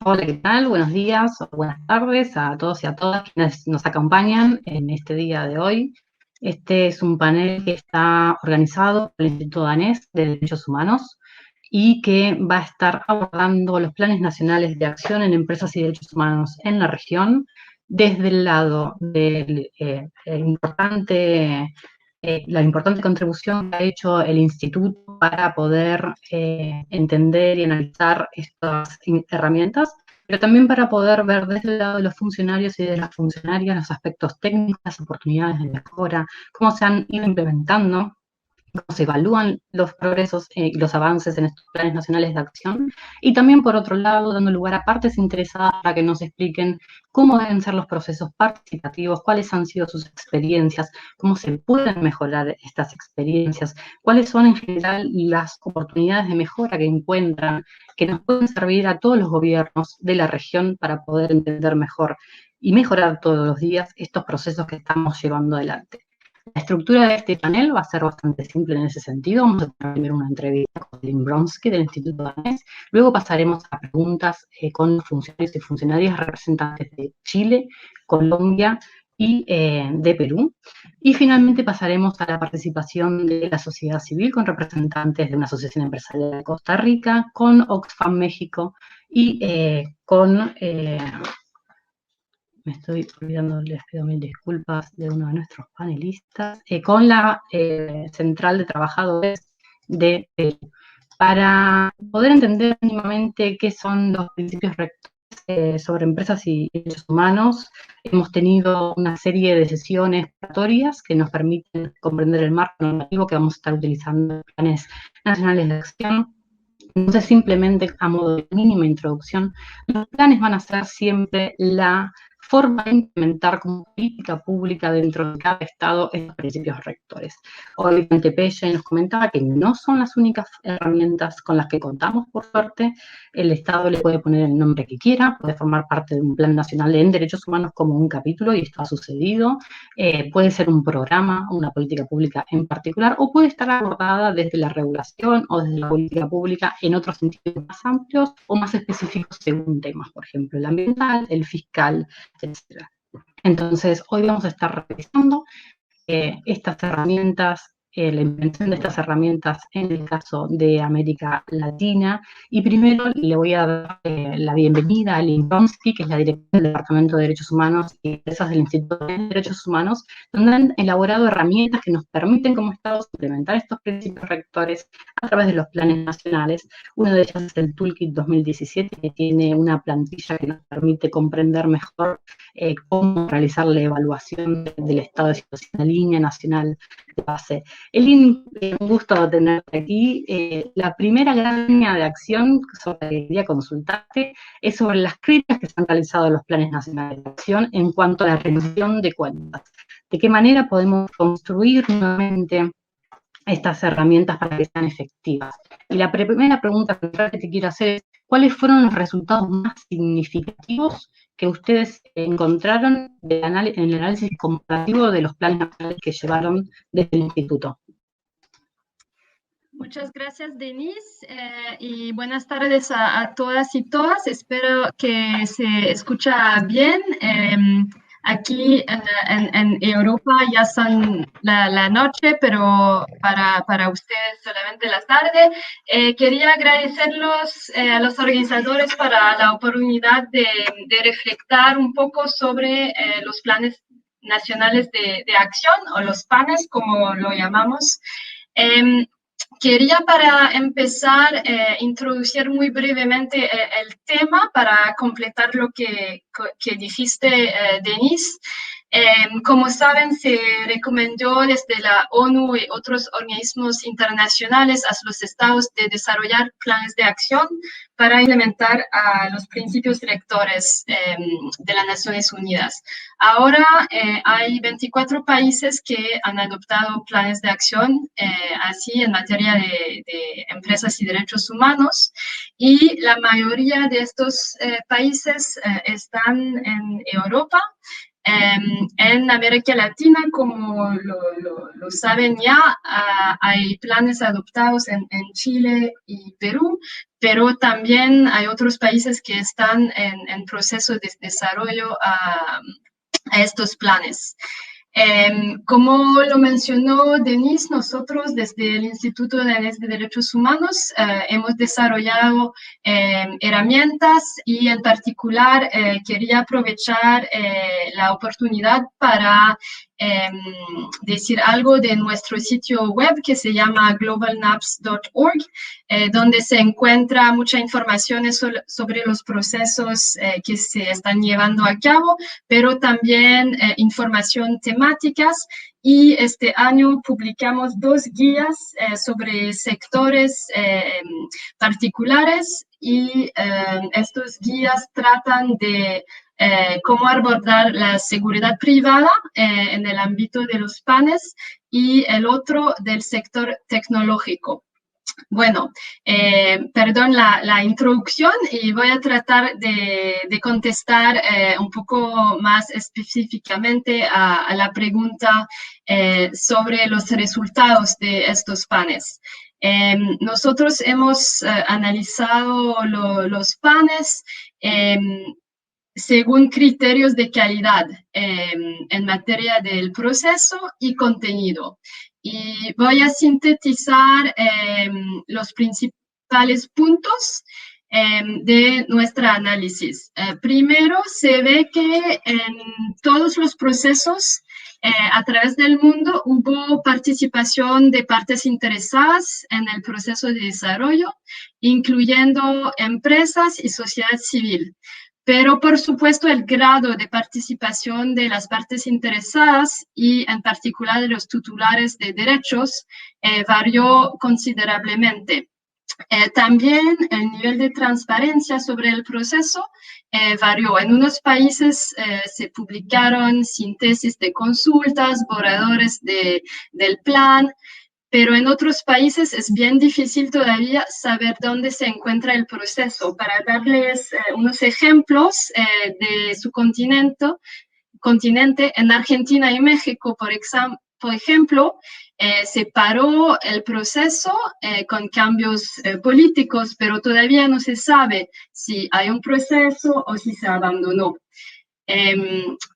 Hola, ¿qué tal? Buenos días o buenas tardes a todos y a todas quienes nos acompañan en este día de hoy. Este es un panel que está organizado por el Instituto Danés de Derechos Humanos y que va a estar abordando los planes nacionales de acción en empresas y derechos humanos en la región desde el lado del la importante contribución que ha hecho el Instituto para poder entender y analizar estas herramientas, pero también para poder ver desde el lado de los funcionarios y de las funcionarias los aspectos técnicos, las oportunidades de mejora, cómo se han ido implementando, cómo se evalúan los progresos y los avances en estos planes nacionales de acción, y también, por otro lado, dando lugar a partes interesadas para que nos expliquen cómo deben ser los procesos participativos, cuáles han sido sus experiencias, cómo se pueden mejorar estas experiencias, cuáles son en general las oportunidades de mejora que encuentran, que nos pueden servir a todos los gobiernos de la región para poder entender mejor y mejorar todos los días estos procesos que estamos llevando adelante. La estructura de este panel va a ser bastante simple en ese sentido. Vamos a tener primero una entrevista con Lynn Bronsky del Instituto Danés, luego pasaremos a preguntas con funcionarios y funcionarias representantes de Chile, Colombia y de Perú. Y finalmente pasaremos a la participación de la sociedad civil con representantes de una asociación empresarial de Costa Rica, con Oxfam México y con me estoy olvidando, les pido mil disculpas, de uno de nuestros panelistas, con la Central de Trabajadores de Perú, para poder entender mínimamente qué son los principios rectores sobre empresas y derechos humanos. Hemos tenido una serie de sesiones preparatorias que nos permiten comprender el marco normativo que vamos a estar utilizando en los planes nacionales de acción. Entonces, simplemente a modo de mínima introducción, los planes van a ser siempre la forma de implementar como política pública dentro de cada estado estos principios rectores. Hoy Pelle nos comentaba que no son las únicas herramientas con las que contamos, por suerte. El Estado le puede poner el nombre que quiera, puede formar parte de un plan nacional en derechos humanos como un capítulo, y esto ha sucedido. Puede ser un programa, una política pública en particular, o puede estar abordada desde la regulación o desde la política pública en otros sentidos más amplios o más específicos según temas, por ejemplo, el ambiental, el fiscal, etc. Entonces, hoy vamos a estar revisando estas herramientas, la invención de estas herramientas en el caso de América Latina. Y primero le voy a dar la bienvenida a Lynn Bronsky, que es la directora del Departamento de Derechos Humanos y Empresas del Instituto de Derechos Humanos, donde han elaborado herramientas que nos permiten como Estados implementar estos principios rectores a través de los planes nacionales. Una de ellas es el Toolkit 2017, que tiene una plantilla que nos permite comprender mejor cómo realizar la evaluación del estado de situación, la línea nacional de base. Elin, un gusto tenerte aquí. La primera gran línea de acción sobre la que quería consultarte es sobre las críticas que se han realizado a los planes nacionales de acción en cuanto a la rendición de cuentas. ¿De qué manera podemos construir nuevamente estas herramientas para que sean efectivas? Y la primera pregunta que te quiero hacer es, ¿cuáles fueron los resultados más significativos que ustedes encontraron en el análisis comparativo de los planes nacionales que llevaron desde el instituto? Muchas gracias, Denise, y buenas tardes a todas y todas. Espero que se escucha bien. Aquí en Europa ya son la noche, pero para ustedes solamente la tarde. Quería agradecerlos a los organizadores para la oportunidad de reflectar un poco sobre los planes nacionales de acción, o los PANES, como lo llamamos. Quería para empezar introducir muy brevemente el tema para completar lo que dijiste, Denise. Como saben, se recomendó desde la ONU y otros organismos internacionales a los estados de desarrollar planes de acción para implementar los principios rectores de las Naciones Unidas. Ahora hay 24 países que han adoptado planes de acción así en materia de empresas y derechos humanos, y la mayoría de estos países están en Europa. En América Latina, como lo saben ya, hay planes adoptados en Chile y Perú, pero también hay otros países que están en proceso de desarrollo a estos planes. Como lo mencionó Denise, nosotros desde el Instituto Danés de Derechos Humanos hemos desarrollado herramientas y en particular quería aprovechar la oportunidad para decir algo de nuestro sitio web que se llama globalnaps.org, donde se encuentra mucha información sobre los procesos que se están llevando a cabo, pero también información temáticas. Y este año publicamos 2 guías sobre sectores particulares y estos guías tratan de cómo abordar la seguridad privada en el ámbito de los PANES y el otro del sector tecnológico. Bueno, perdón la introducción y voy a tratar de contestar un poco más específicamente a la pregunta sobre los resultados de estos PANES. Nosotros hemos analizado los PANES según criterios de calidad en materia del proceso y contenido. Y voy a sintetizar los principales puntos de nuestro análisis. Primero, se ve que en todos los procesos a través del mundo hubo participación de partes interesadas en el proceso de desarrollo, incluyendo empresas y sociedad civil. Pero, por supuesto, el grado de participación de las partes interesadas y, en particular, de los titulares de derechos varió considerablemente. También el nivel de transparencia sobre el proceso varió. En unos países se publicaron síntesis de consultas, borradores del plan, pero en otros países es bien difícil todavía saber dónde se encuentra el proceso. Para darles unos ejemplos de su continente, en Argentina y México, por ejemplo, se paró el proceso con cambios políticos, pero todavía no se sabe si hay un proceso o si se abandonó.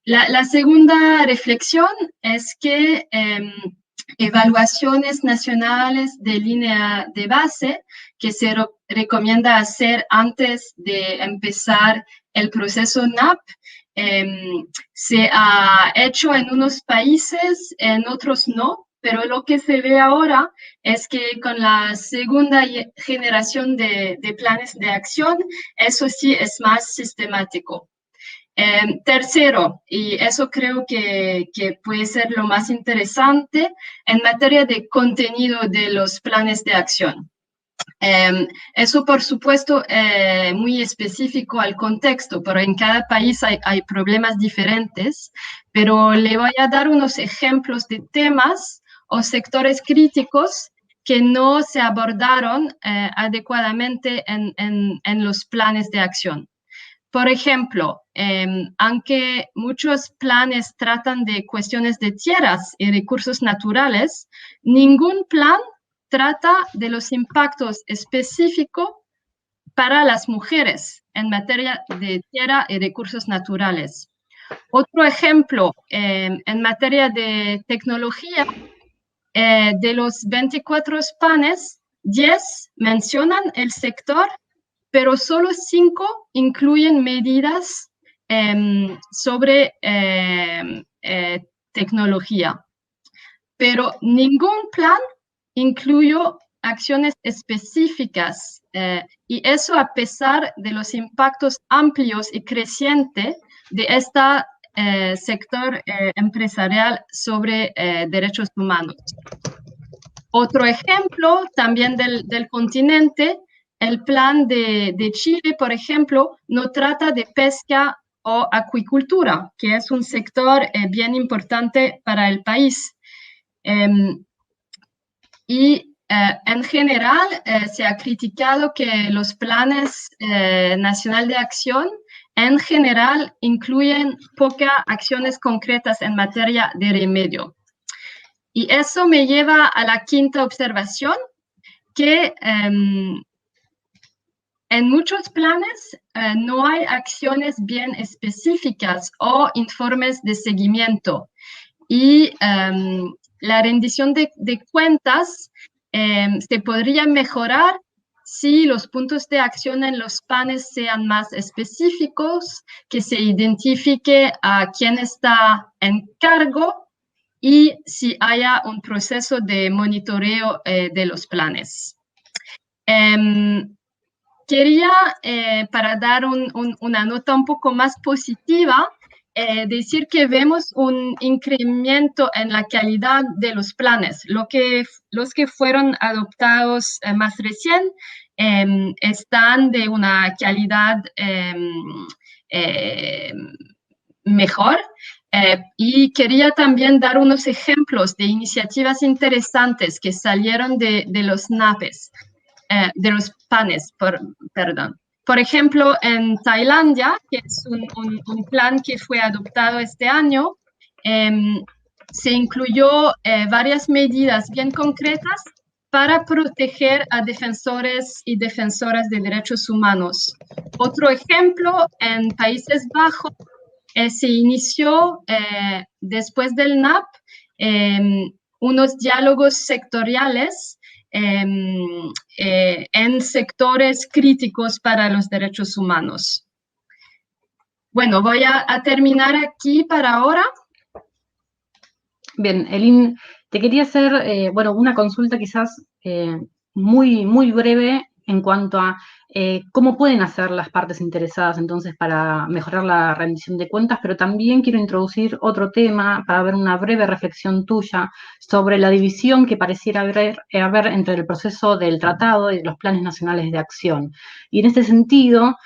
La segunda reflexión es que evaluaciones nacionales de línea de base que se recomienda hacer antes de empezar el proceso NAP se ha hecho en unos países, en otros no, pero lo que se ve ahora es que con la segunda generación de planes de acción, eso sí es más sistemático. Tercero, y eso creo que puede ser lo más interesante, en materia de contenido de los planes de acción. Eso, por supuesto, muy específico al contexto, pero en cada país hay problemas diferentes, pero le voy a dar unos ejemplos de temas o sectores críticos que no se abordaron adecuadamente en los planes de acción. Por ejemplo, aunque muchos planes tratan de cuestiones de tierras y recursos naturales, ningún plan trata de los impactos específicos para las mujeres en materia de tierra y recursos naturales. Otro ejemplo, en materia de tecnología, de los 24 planes, 10 mencionan el sector, pero solo 5 incluyen medidas sobre tecnología. Pero ningún plan incluyó acciones específicas y eso a pesar de los impactos amplios y crecientes de este sector empresarial sobre derechos humanos. Otro ejemplo también del continente, el plan de Chile, por ejemplo, no trata de pesca o acuicultura, que es un sector bien importante para el país. En general, se ha criticado que los planes nacionales de acción en general incluyen pocas acciones concretas en materia de remedio. Y eso me lleva a la quinta observación, que en muchos planes no hay acciones bien específicas o informes de seguimiento. Y la rendición de cuentas se podría mejorar si los puntos de acción en los planes sean más específicos, que se identifique a quién está en cargo y si haya un proceso de monitoreo de los planes. Quería, para dar una nota un poco más positiva, decir que vemos un incremento en la calidad de los planes. Los que fueron adoptados más recién están de una calidad mejor. Y quería también dar unos ejemplos de iniciativas interesantes que salieron de los NAPES, de los PANES, perdón. Por ejemplo, en Tailandia, que es un plan que fue adoptado este año, se incluyó varias medidas bien concretas para proteger a defensores y defensoras de derechos humanos. Otro ejemplo, en Países Bajos, se inició después del NAP unos diálogos sectoriales en sectores críticos para los derechos humanos. Bueno, voy a terminar aquí para ahora. Bien, Elin, te quería hacer, bueno, una consulta quizás muy breve en cuanto a cómo pueden hacer las partes interesadas entonces para mejorar la rendición de cuentas, pero también quiero introducir otro tema para ver una breve reflexión tuya sobre la división que pareciera haber entre el proceso del tratado y los planes nacionales de acción. Y en este sentido,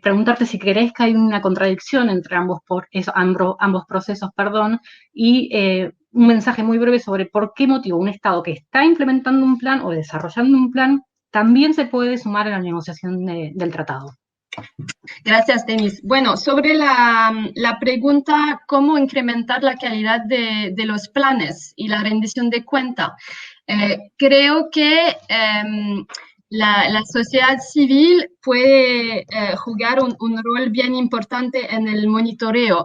preguntarte si crees que hay una contradicción entre ambos procesos, y un mensaje muy breve sobre por qué motivo un Estado que está implementando un plan o desarrollando un plan también se puede sumar a la negociación del tratado. Gracias, Denise. Bueno, sobre la pregunta cómo incrementar la calidad de los planes y la rendición de cuenta, creo que la sociedad civil puede jugar un rol bien importante en el monitoreo.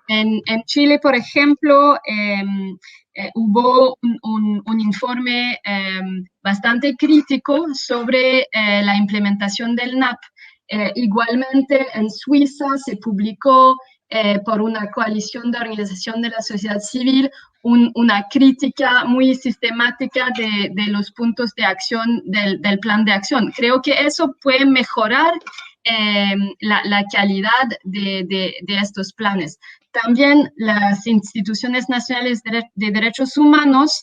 En Chile, por ejemplo, hubo un informe bastante crítico sobre la implementación del NAP. Igualmente, en Suiza se publicó por una coalición de organización de la sociedad civil una crítica muy sistemática de los puntos de acción del plan de acción. Creo que eso puede mejorar la calidad de estos planes. También las instituciones nacionales de derechos humanos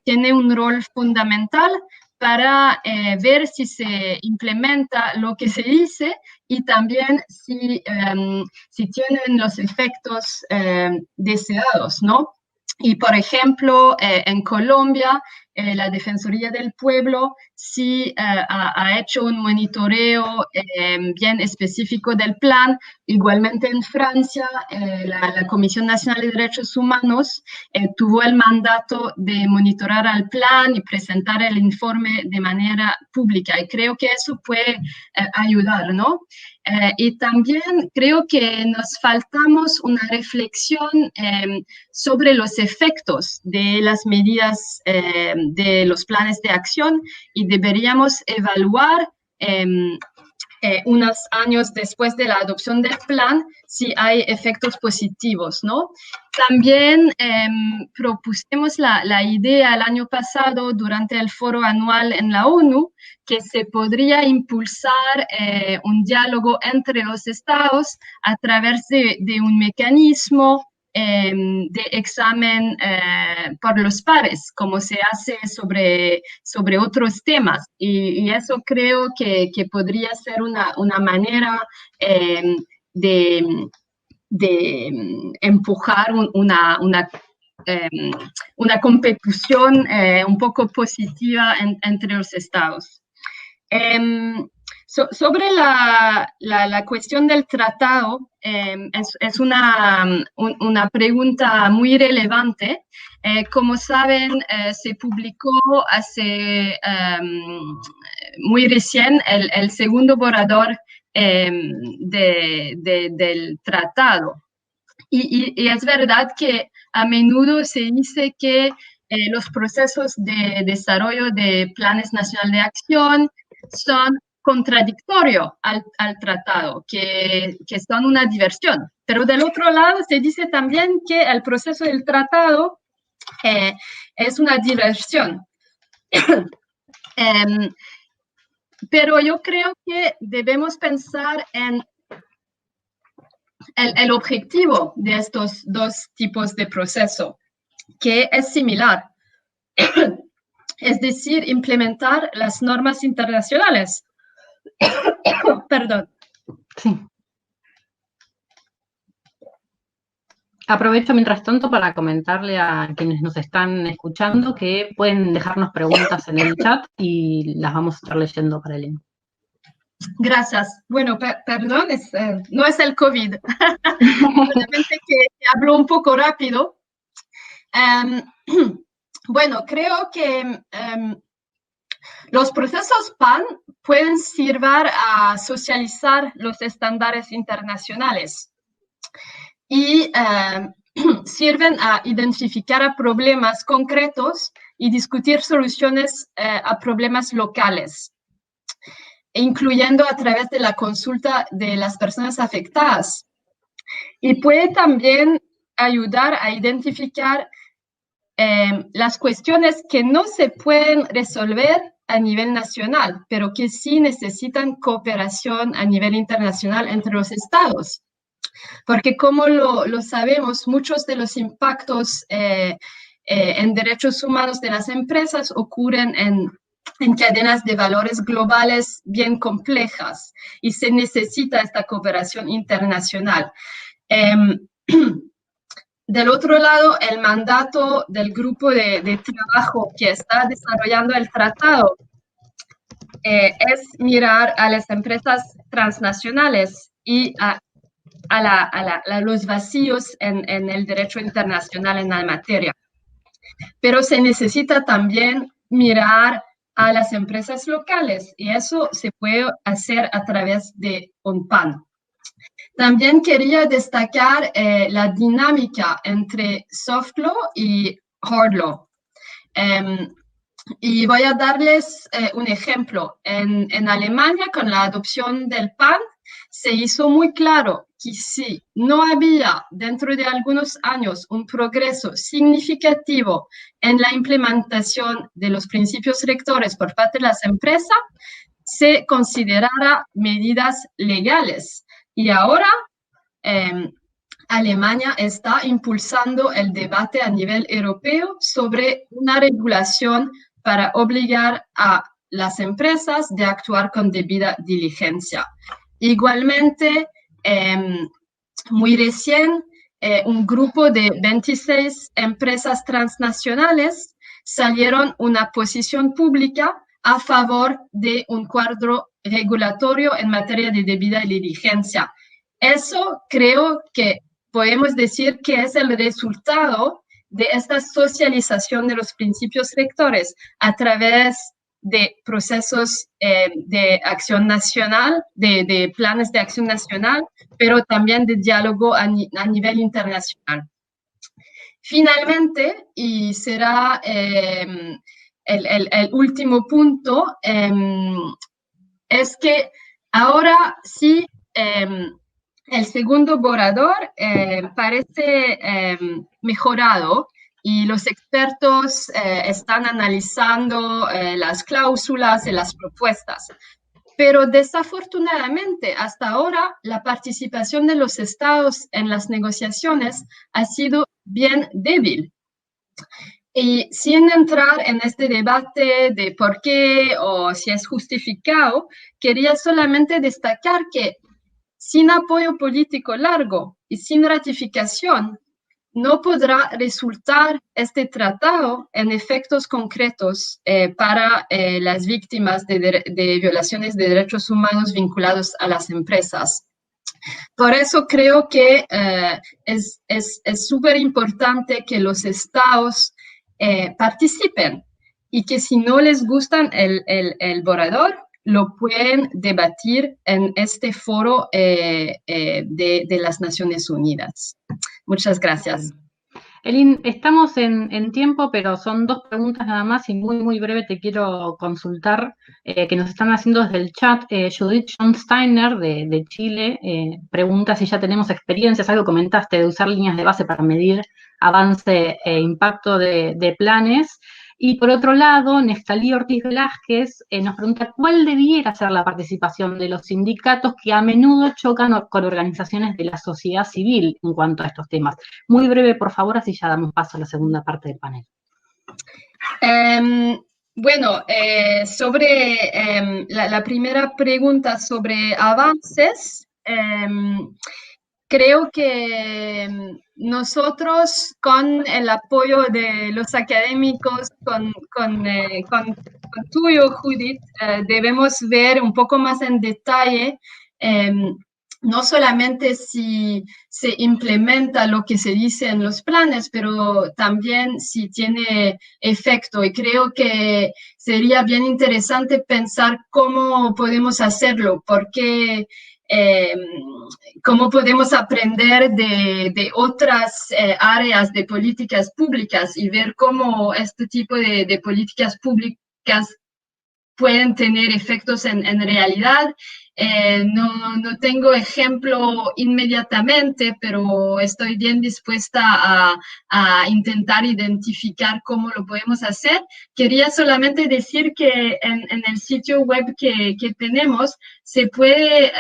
tienen un rol fundamental para ver si se implementa lo que se dice y también si tienen los efectos deseados, ¿no? Y, por ejemplo, en Colombia, la Defensoría del Pueblo sí ha hecho un monitoreo bien específico del plan. Igualmente en Francia, la Comisión Nacional de Derechos Humanos tuvo el mandato de monitorar al plan y presentar el informe de manera pública. Y creo que eso puede ayudar, ¿no? Y también creo que nos faltamos una reflexión sobre los efectos de las medidas de los planes de acción y deberíamos evaluar unos años después de la adopción del plan si hay efectos positivos, ¿no? También propusimos la idea el año pasado durante el foro anual en la ONU que se podría impulsar un diálogo entre los estados a través de un mecanismo de examen por los pares, como se hace sobre otros temas. Y eso creo que podría ser una manera de empujar una competición un poco positiva entre los estados. Sobre la cuestión del tratado, es una pregunta muy relevante. Como saben, se publicó hace muy recién el segundo borrador del tratado. Y es verdad que a menudo se dice que los procesos de desarrollo de planes nacionales de acción son contradictorios al tratado, que son una diversión. Pero del otro lado se dice también que el proceso del tratado es una diversión. Pero yo creo que debemos pensar en el objetivo de estos dos tipos de proceso, que es similar, es decir, implementar las normas internacionales. Perdón. Sí. Aprovecho mientras tanto para comentarle a quienes nos están escuchando que pueden dejarnos preguntas en el chat y las vamos a estar leyendo para Elena. Gracias. Bueno, perdón, no es el COVID. Solamente que hablo un poco rápido. Bueno, creo que los procesos PAN pueden servir a socializar los estándares internacionales y sirven a identificar problemas concretos y discutir soluciones a problemas locales, incluyendo a través de la consulta de las personas afectadas. Y puede también ayudar a identificar las cuestiones que no se pueden resolver a nivel nacional, pero que sí necesitan cooperación a nivel internacional entre los estados. Porque como lo sabemos, muchos de los impactos en derechos humanos de las empresas ocurren en cadenas de valores globales bien complejas y se necesita esta cooperación internacional. Del otro lado, el mandato del grupo de trabajo que está desarrollando el tratado es mirar a las empresas transnacionales y a los vacíos en el derecho internacional en la materia. Pero se necesita también mirar a las empresas locales y eso se puede hacer a través de un PAN. También quería destacar la dinámica entre soft law y hard law. Y voy a darles un ejemplo. En Alemania, con la adopción del PAN, se hizo muy claro que si no había dentro de algunos años un progreso significativo en la implementación de los principios rectores por parte de las empresas, se considerara medidas legales. Y ahora Alemania está impulsando el debate a nivel europeo sobre una regulación para obligar a las empresas de actuar con debida diligencia. Igualmente, muy recién, un grupo de 26 empresas transnacionales salieron una posición pública a favor de un cuadro regulatorio en materia de debida diligencia. Eso creo que podemos decir que es el resultado de esta socialización de los principios rectores a través de procesos de acción nacional, de planes de acción nacional, pero también de diálogo a nivel internacional. Finalmente, y será el último punto, es que ahora sí el segundo borrador parece mejorado y los expertos están analizando las cláusulas y las propuestas. Pero desafortunadamente, hasta ahora, la participación de los estados en las negociaciones ha sido bien débil. Y sin entrar en este debate de por qué o si es justificado, quería solamente destacar que sin apoyo político largo y sin ratificación, no podrá resultar este tratado en efectos concretos para las víctimas de violaciones de derechos humanos vinculados a las empresas. Por eso creo que es súper importante que los estados participen y que si no les gustan el borrador, lo pueden debatir en este foro de las Naciones Unidas. Muchas gracias. Elin, estamos en tiempo, pero son 2 preguntas nada más y muy, muy breve te quiero consultar, que nos están haciendo desde el chat. Judith Schonsteiner de Chile pregunta si ya tenemos experiencias, algo comentaste de usar líneas de base para medir avance e impacto de planes. Y por otro lado, Neftalí Ortiz Velázquez nos pregunta cuál debiera ser la participación de los sindicatos que a menudo chocan con organizaciones de la sociedad civil en cuanto a estos temas. Muy breve, por favor, así ya damos paso a la segunda parte del panel. Bueno, sobre la primera pregunta sobre avances, creo que nosotros, con el apoyo de los académicos, con tuyo, Judith, debemos ver un poco más en detalle no solamente si se implementa lo que se dice en los planes, pero también si tiene efecto. Y creo que sería bien interesante pensar cómo podemos hacerlo, porque cómo podemos aprender de otras áreas de políticas públicas y ver cómo este tipo de políticas públicas pueden tener efectos en realidad. No tengo ejemplo inmediatamente, pero estoy bien dispuesta a intentar identificar cómo lo podemos hacer. Quería solamente decir que en el sitio web que tenemos se puede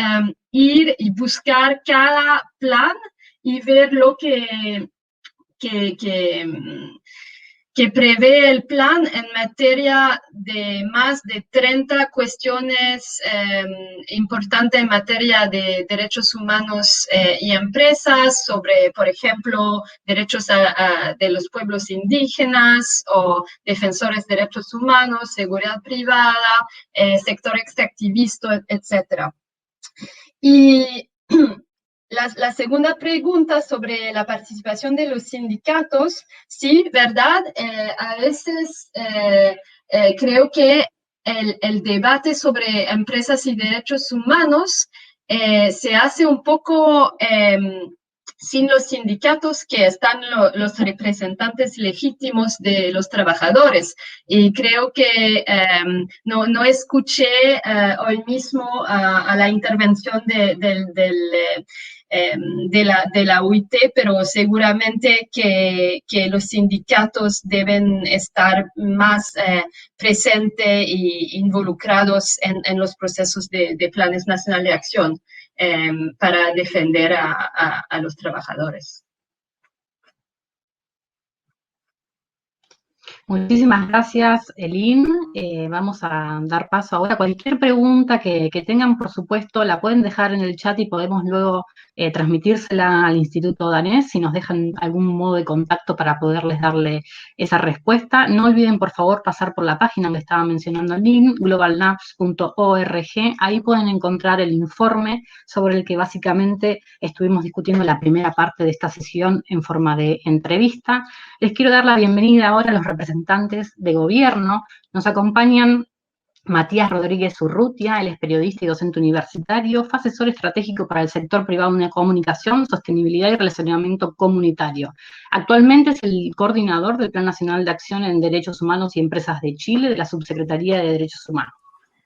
ir y buscar cada plan y ver lo que prevé el plan en materia de más de 30 cuestiones importantes en materia de derechos humanos y empresas, sobre, por ejemplo, derechos de los pueblos indígenas o defensores de derechos humanos, seguridad privada, sector extractivista, etc. Y la segunda pregunta sobre la participación de los sindicatos, sí, verdad, a veces creo que el debate sobre empresas y derechos humanos se hace un poco sin los sindicatos, que están los representantes legítimos de los trabajadores. Y creo que no escuché hoy mismo a la intervención de la UIT, pero seguramente que los sindicatos deben estar más presentes e involucrados en los procesos de planes nacionales de acción para defender a los trabajadores. Muchísimas gracias, Elin. Vamos a dar paso ahora. Cualquier pregunta que tengan, por supuesto, la pueden dejar en el chat y podemos luego transmitírsela al Instituto Danés si nos dejan algún modo de contacto para poderles darle esa respuesta. No olviden, por favor, pasar por la página que estaba mencionando Elin, globalnaps.org. Ahí pueden encontrar el informe sobre el que básicamente estuvimos discutiendo la primera parte de esta sesión en forma de entrevista. Les quiero dar la bienvenida ahora a los representantes de gobierno. Nos acompañan Matías Rodríguez Urrutia, él es periodista y docente universitario, fue asesor estratégico para el sector privado de comunicación, sostenibilidad y relacionamiento comunitario. Actualmente es el coordinador del Plan Nacional de Acción en Derechos Humanos y Empresas de Chile, de la Subsecretaría de Derechos Humanos.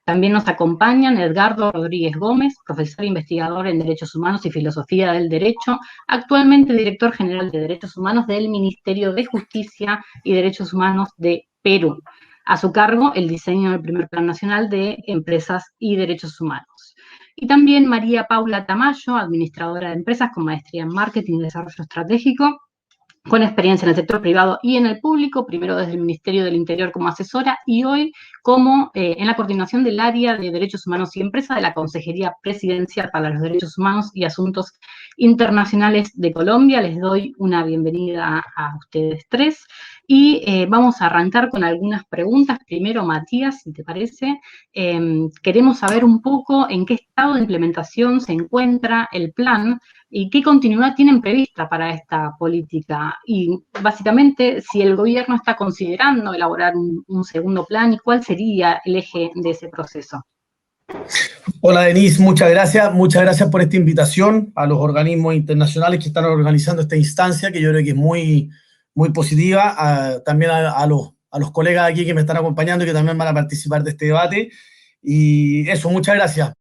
También nos acompañan Edgardo Rodríguez Gómez, profesor e investigador en Derechos Humanos y Filosofía del Derecho, actualmente director general de Derechos Humanos del Ministerio de Justicia y Derechos Humanos de Perú. A su cargo, el diseño del primer Plan Nacional de Empresas y Derechos Humanos. Y también María Paula Tamayo, administradora de empresas con maestría en Marketing y Desarrollo Estratégico, con experiencia en el sector privado y en el público, primero desde el Ministerio del Interior como asesora y hoy como en la coordinación del área de Derechos Humanos y Empresa de la Consejería Presidencial para los Derechos Humanos y Asuntos Internacionales de Colombia. Les doy una bienvenida a ustedes tres y vamos a arrancar con algunas preguntas. Primero, Matías, si te parece, queremos saber un poco en qué estado de implementación se encuentra el plan y qué continuidad tienen prevista para esta política. Y básicamente, si el gobierno está considerando elaborar un segundo plan y cuál sería el eje de ese proceso. Hola Denise, muchas gracias por esta invitación a los organismos internacionales que están organizando esta instancia, que yo creo que es muy, muy positiva, también a los colegas aquí que me están acompañando y que también van a participar de este debate. Y eso, muchas gracias.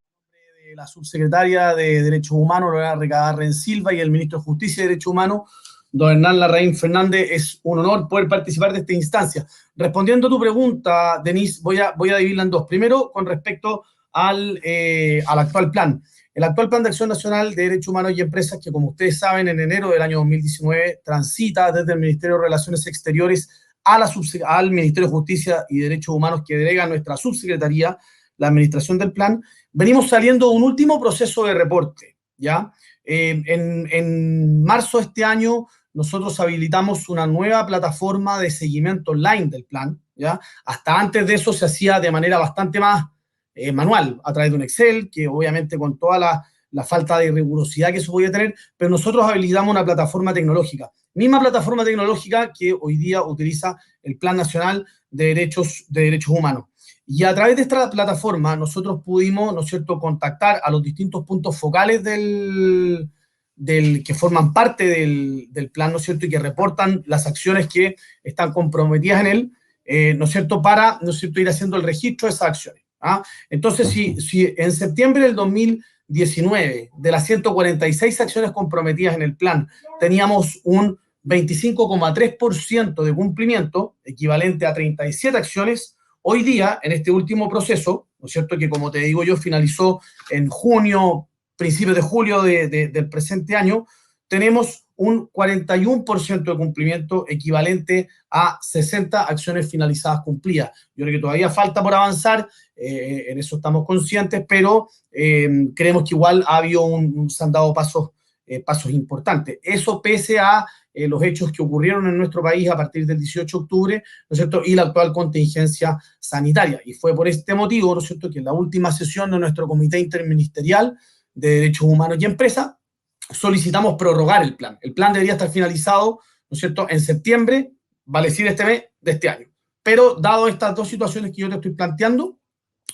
La subsecretaria de Derechos Humanos, Lorena Recabarren Silva, y el ministro de Justicia y Derechos Humanos, don Hernán Larraín Fernández. Es un honor poder participar de esta instancia. Respondiendo a tu pregunta, Denise, voy a dividirla en dos. Primero, con respecto al actual plan. El actual Plan de Acción Nacional de Derechos Humanos y Empresas, que como ustedes saben, en enero del año 2019 transita desde el Ministerio de Relaciones Exteriores al Ministerio de Justicia y Derechos Humanos, que delega nuestra subsecretaría la administración del plan. Venimos saliendo de un último proceso de reporte, ¿ya? En marzo de este año nosotros habilitamos una nueva plataforma de seguimiento online del plan, ¿ya? Hasta antes de eso se hacía de manera bastante más manual, a través de un Excel, que obviamente con toda la falta de rigurosidad que eso podía tener, pero nosotros habilitamos una plataforma tecnológica, misma plataforma tecnológica que hoy día utiliza el Plan Nacional de Derechos Humanos. Y a través de esta plataforma nosotros pudimos, ¿no es cierto?, contactar a los distintos puntos focales que forman parte del plan, ¿no es cierto?, y que reportan las acciones que están comprometidas en él, ¿no es cierto?, para, ¿no es cierto?, ir haciendo el registro de esas acciones. ¿Ah? Entonces, si en septiembre del 2019, de las 146 acciones comprometidas en el plan, teníamos un 25,3% de cumplimiento, equivalente a 37 acciones, hoy día, en este último proceso, ¿no es cierto?, que como te digo yo, finalizó en junio, principios de julio del presente año, tenemos un 41% de cumplimiento equivalente a 60 acciones finalizadas cumplidas. Yo creo que todavía falta por avanzar, en eso estamos conscientes, pero creemos que igual se han dado pasos importantes. Eso pese a los hechos que ocurrieron en nuestro país a partir del 18 de octubre, ¿no es cierto?, y la actual contingencia sanitaria. Y fue por este motivo, ¿no es cierto?, que en la última sesión de nuestro Comité Interministerial de Derechos Humanos y Empresas solicitamos prorrogar el plan. El plan debería estar finalizado, ¿no es cierto?, en septiembre, vale decir este mes de este año. Pero dado estas dos situaciones que yo te estoy planteando,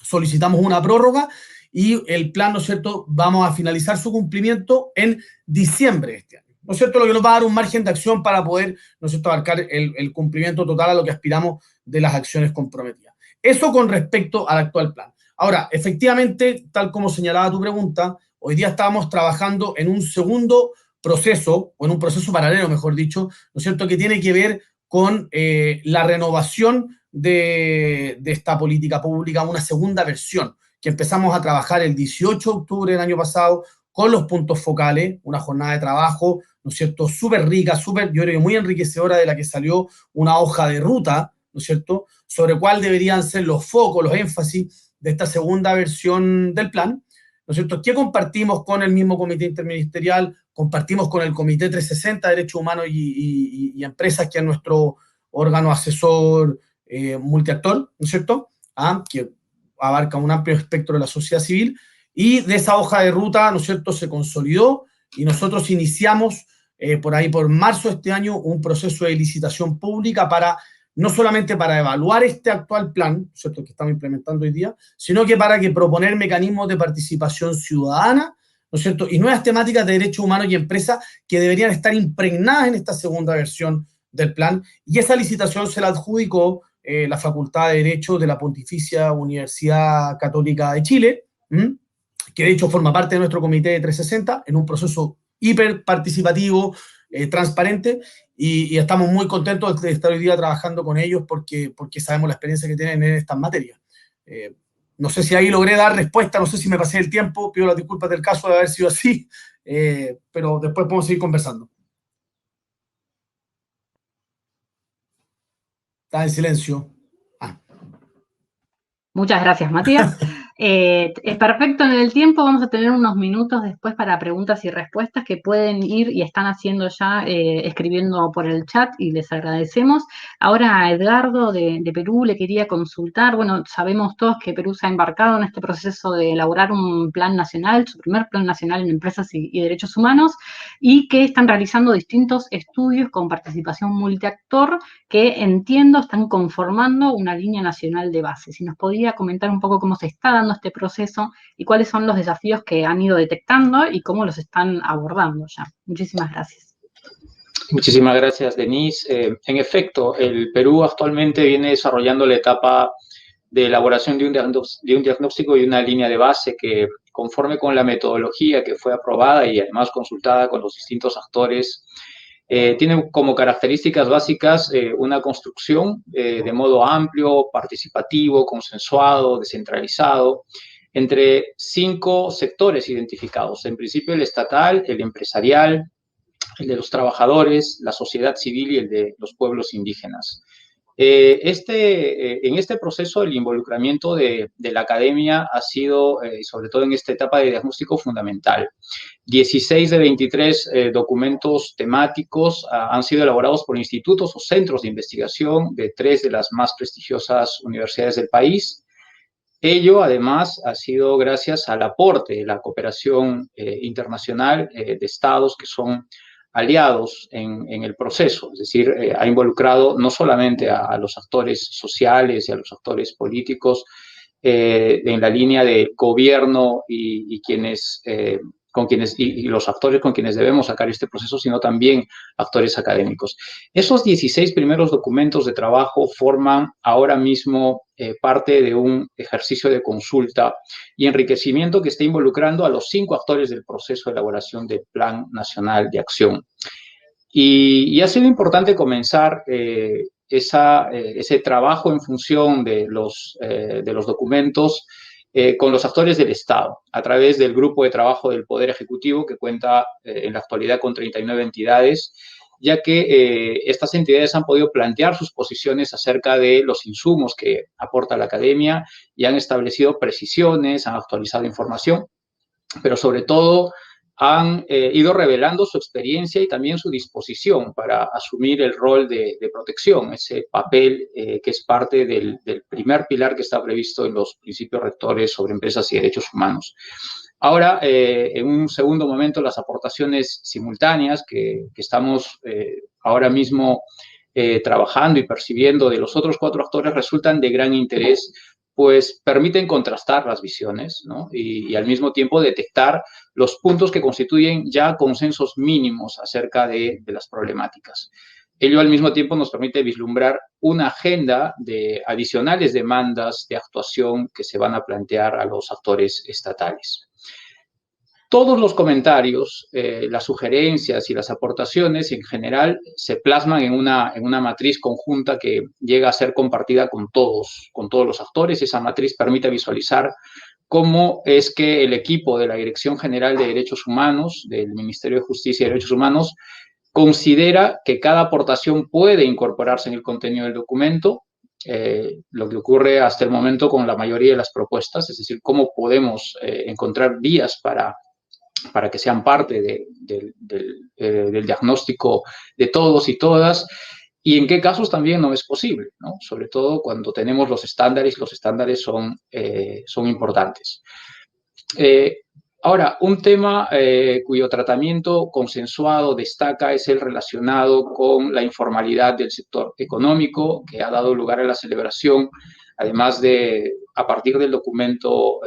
solicitamos una prórroga y el plan, ¿no es cierto?, vamos a finalizar su cumplimiento en diciembre de este año, ¿no es cierto?, lo que nos va a dar un margen de acción para poder, ¿no es cierto?, abarcar el cumplimiento total a lo que aspiramos de las acciones comprometidas. Eso con respecto al actual plan. Ahora, efectivamente, tal como señalaba tu pregunta, hoy día estábamos trabajando en un segundo proceso, o en un proceso paralelo, mejor dicho, ¿no es cierto?, que tiene que ver con la renovación de esta política pública, una segunda versión, que empezamos a trabajar el 18 de octubre del año pasado con los puntos focales, una jornada de trabajo, ¿no es cierto?, súper rica, yo creo que muy enriquecedora, de la que salió una hoja de ruta, ¿no es cierto?, sobre cuál deberían ser los focos, los énfasis de esta segunda versión del plan, ¿no es cierto?, que compartimos con el mismo Comité Interministerial, compartimos con el Comité 360 de Derechos Humanos y Empresas, que es nuestro órgano asesor multiactor, ¿no es cierto?, que abarca un amplio espectro de la sociedad civil, y de esa hoja de ruta, ¿no es cierto?, se consolidó y nosotros iniciamos por ahí por marzo de este año un proceso de licitación pública no solamente para evaluar este actual plan, ¿cierto?, que estamos implementando hoy día, sino que para proponer mecanismos de participación ciudadana, ¿no es cierto?, y nuevas temáticas de derechos humanos y empresas que deberían estar impregnadas en esta segunda versión del plan. Y esa licitación se la adjudicó la Facultad de Derecho de la Pontificia Universidad Católica de Chile, que de hecho forma parte de nuestro Comité de 360, en un proceso hiper participativo, transparente, y estamos muy contentos de estar hoy día trabajando con ellos porque sabemos la experiencia que tienen en estas materias. No sé si ahí logré dar respuesta, no sé si me pasé el tiempo, pido las disculpas del caso de haber sido así, pero después podemos seguir conversando. Está en silencio. Muchas gracias, Matías. Es perfecto en el tiempo, vamos a tener unos minutos después para preguntas y respuestas que pueden ir y están haciendo ya, escribiendo por el chat, y les agradecemos. Ahora a Edgardo de Perú le quería consultar, bueno, sabemos todos que Perú se ha embarcado en este proceso de elaborar un plan nacional, su primer plan nacional en empresas y derechos humanos, y que están realizando distintos estudios con participación multiactor que entiendo están conformando una línea nacional de base. Si nos podía comentar un poco cómo se está dando este proceso y cuáles son los desafíos que han ido detectando y cómo los están abordando ya. Muchísimas gracias. Muchísimas gracias, Denise. En efecto, el Perú actualmente viene desarrollando la etapa de elaboración de un diagnóstico y una línea de base que, conforme con la metodología que fue aprobada y además consultada con los distintos actores, tiene como características básicas una construcción de modo amplio, participativo, consensuado, descentralizado, entre 5 sectores identificados. En principio, el estatal, el empresarial, el de los trabajadores, la sociedad civil y el de los pueblos indígenas. En este proceso, el involucramiento de la academia ha sido, sobre todo en esta etapa de diagnóstico, fundamental. 16 de 23 documentos temáticos han sido elaborados por institutos o centros de investigación de 3 de las más prestigiosas universidades del país. Ello, además, ha sido gracias al aporte de la cooperación internacional de estados que son aliados en el proceso, es decir, ha involucrado no solamente a los actores sociales y a los actores políticos en la línea de gobierno y los actores con quienes debemos sacar este proceso, sino también actores académicos. Esos 16 primeros documentos de trabajo forman ahora mismo parte de un ejercicio de consulta y enriquecimiento que está involucrando a los 5 actores del proceso de elaboración del Plan Nacional de Acción. Y ha sido importante comenzar ese trabajo en función de los documentos con los actores del Estado, a través del Grupo de Trabajo del Poder Ejecutivo, que cuenta en la actualidad con 39 entidades, ya que estas entidades han podido plantear sus posiciones acerca de los insumos que aporta la academia y han establecido precisiones, han actualizado información, pero sobre todo han ido revelando su experiencia y también su disposición para asumir el rol de protección, ese papel que es parte del primer pilar que está previsto en los principios rectores sobre empresas y derechos humanos. Ahora, en un segundo momento, las aportaciones simultáneas que estamos ahora mismo trabajando y percibiendo de los otros 4 actores resultan de gran interés, pues permiten contrastar las visiones, ¿no? y al mismo tiempo detectar los puntos que constituyen ya consensos mínimos acerca de las problemáticas. Ello al mismo tiempo nos permite vislumbrar una agenda de adicionales demandas de actuación que se van a plantear a los actores estatales. Todos los comentarios, las sugerencias y las aportaciones en general se plasman en una matriz conjunta que llega a ser compartida con todos los actores. Esa matriz permite visualizar cómo es que el equipo de la Dirección General de Derechos Humanos, del Ministerio de Justicia y Derechos Humanos, considera que cada aportación puede incorporarse en el contenido del documento, lo que ocurre hasta el momento con la mayoría de las propuestas, es decir, cómo podemos encontrar vías para que sean parte del diagnóstico de todos y todas, y en qué casos también no es posible, ¿no? Sobre todo cuando tenemos los estándares son importantes. Ahora, un tema cuyo tratamiento consensuado destaca es el relacionado con la informalidad del sector económico, que ha dado lugar a la celebración, además de, a partir del documento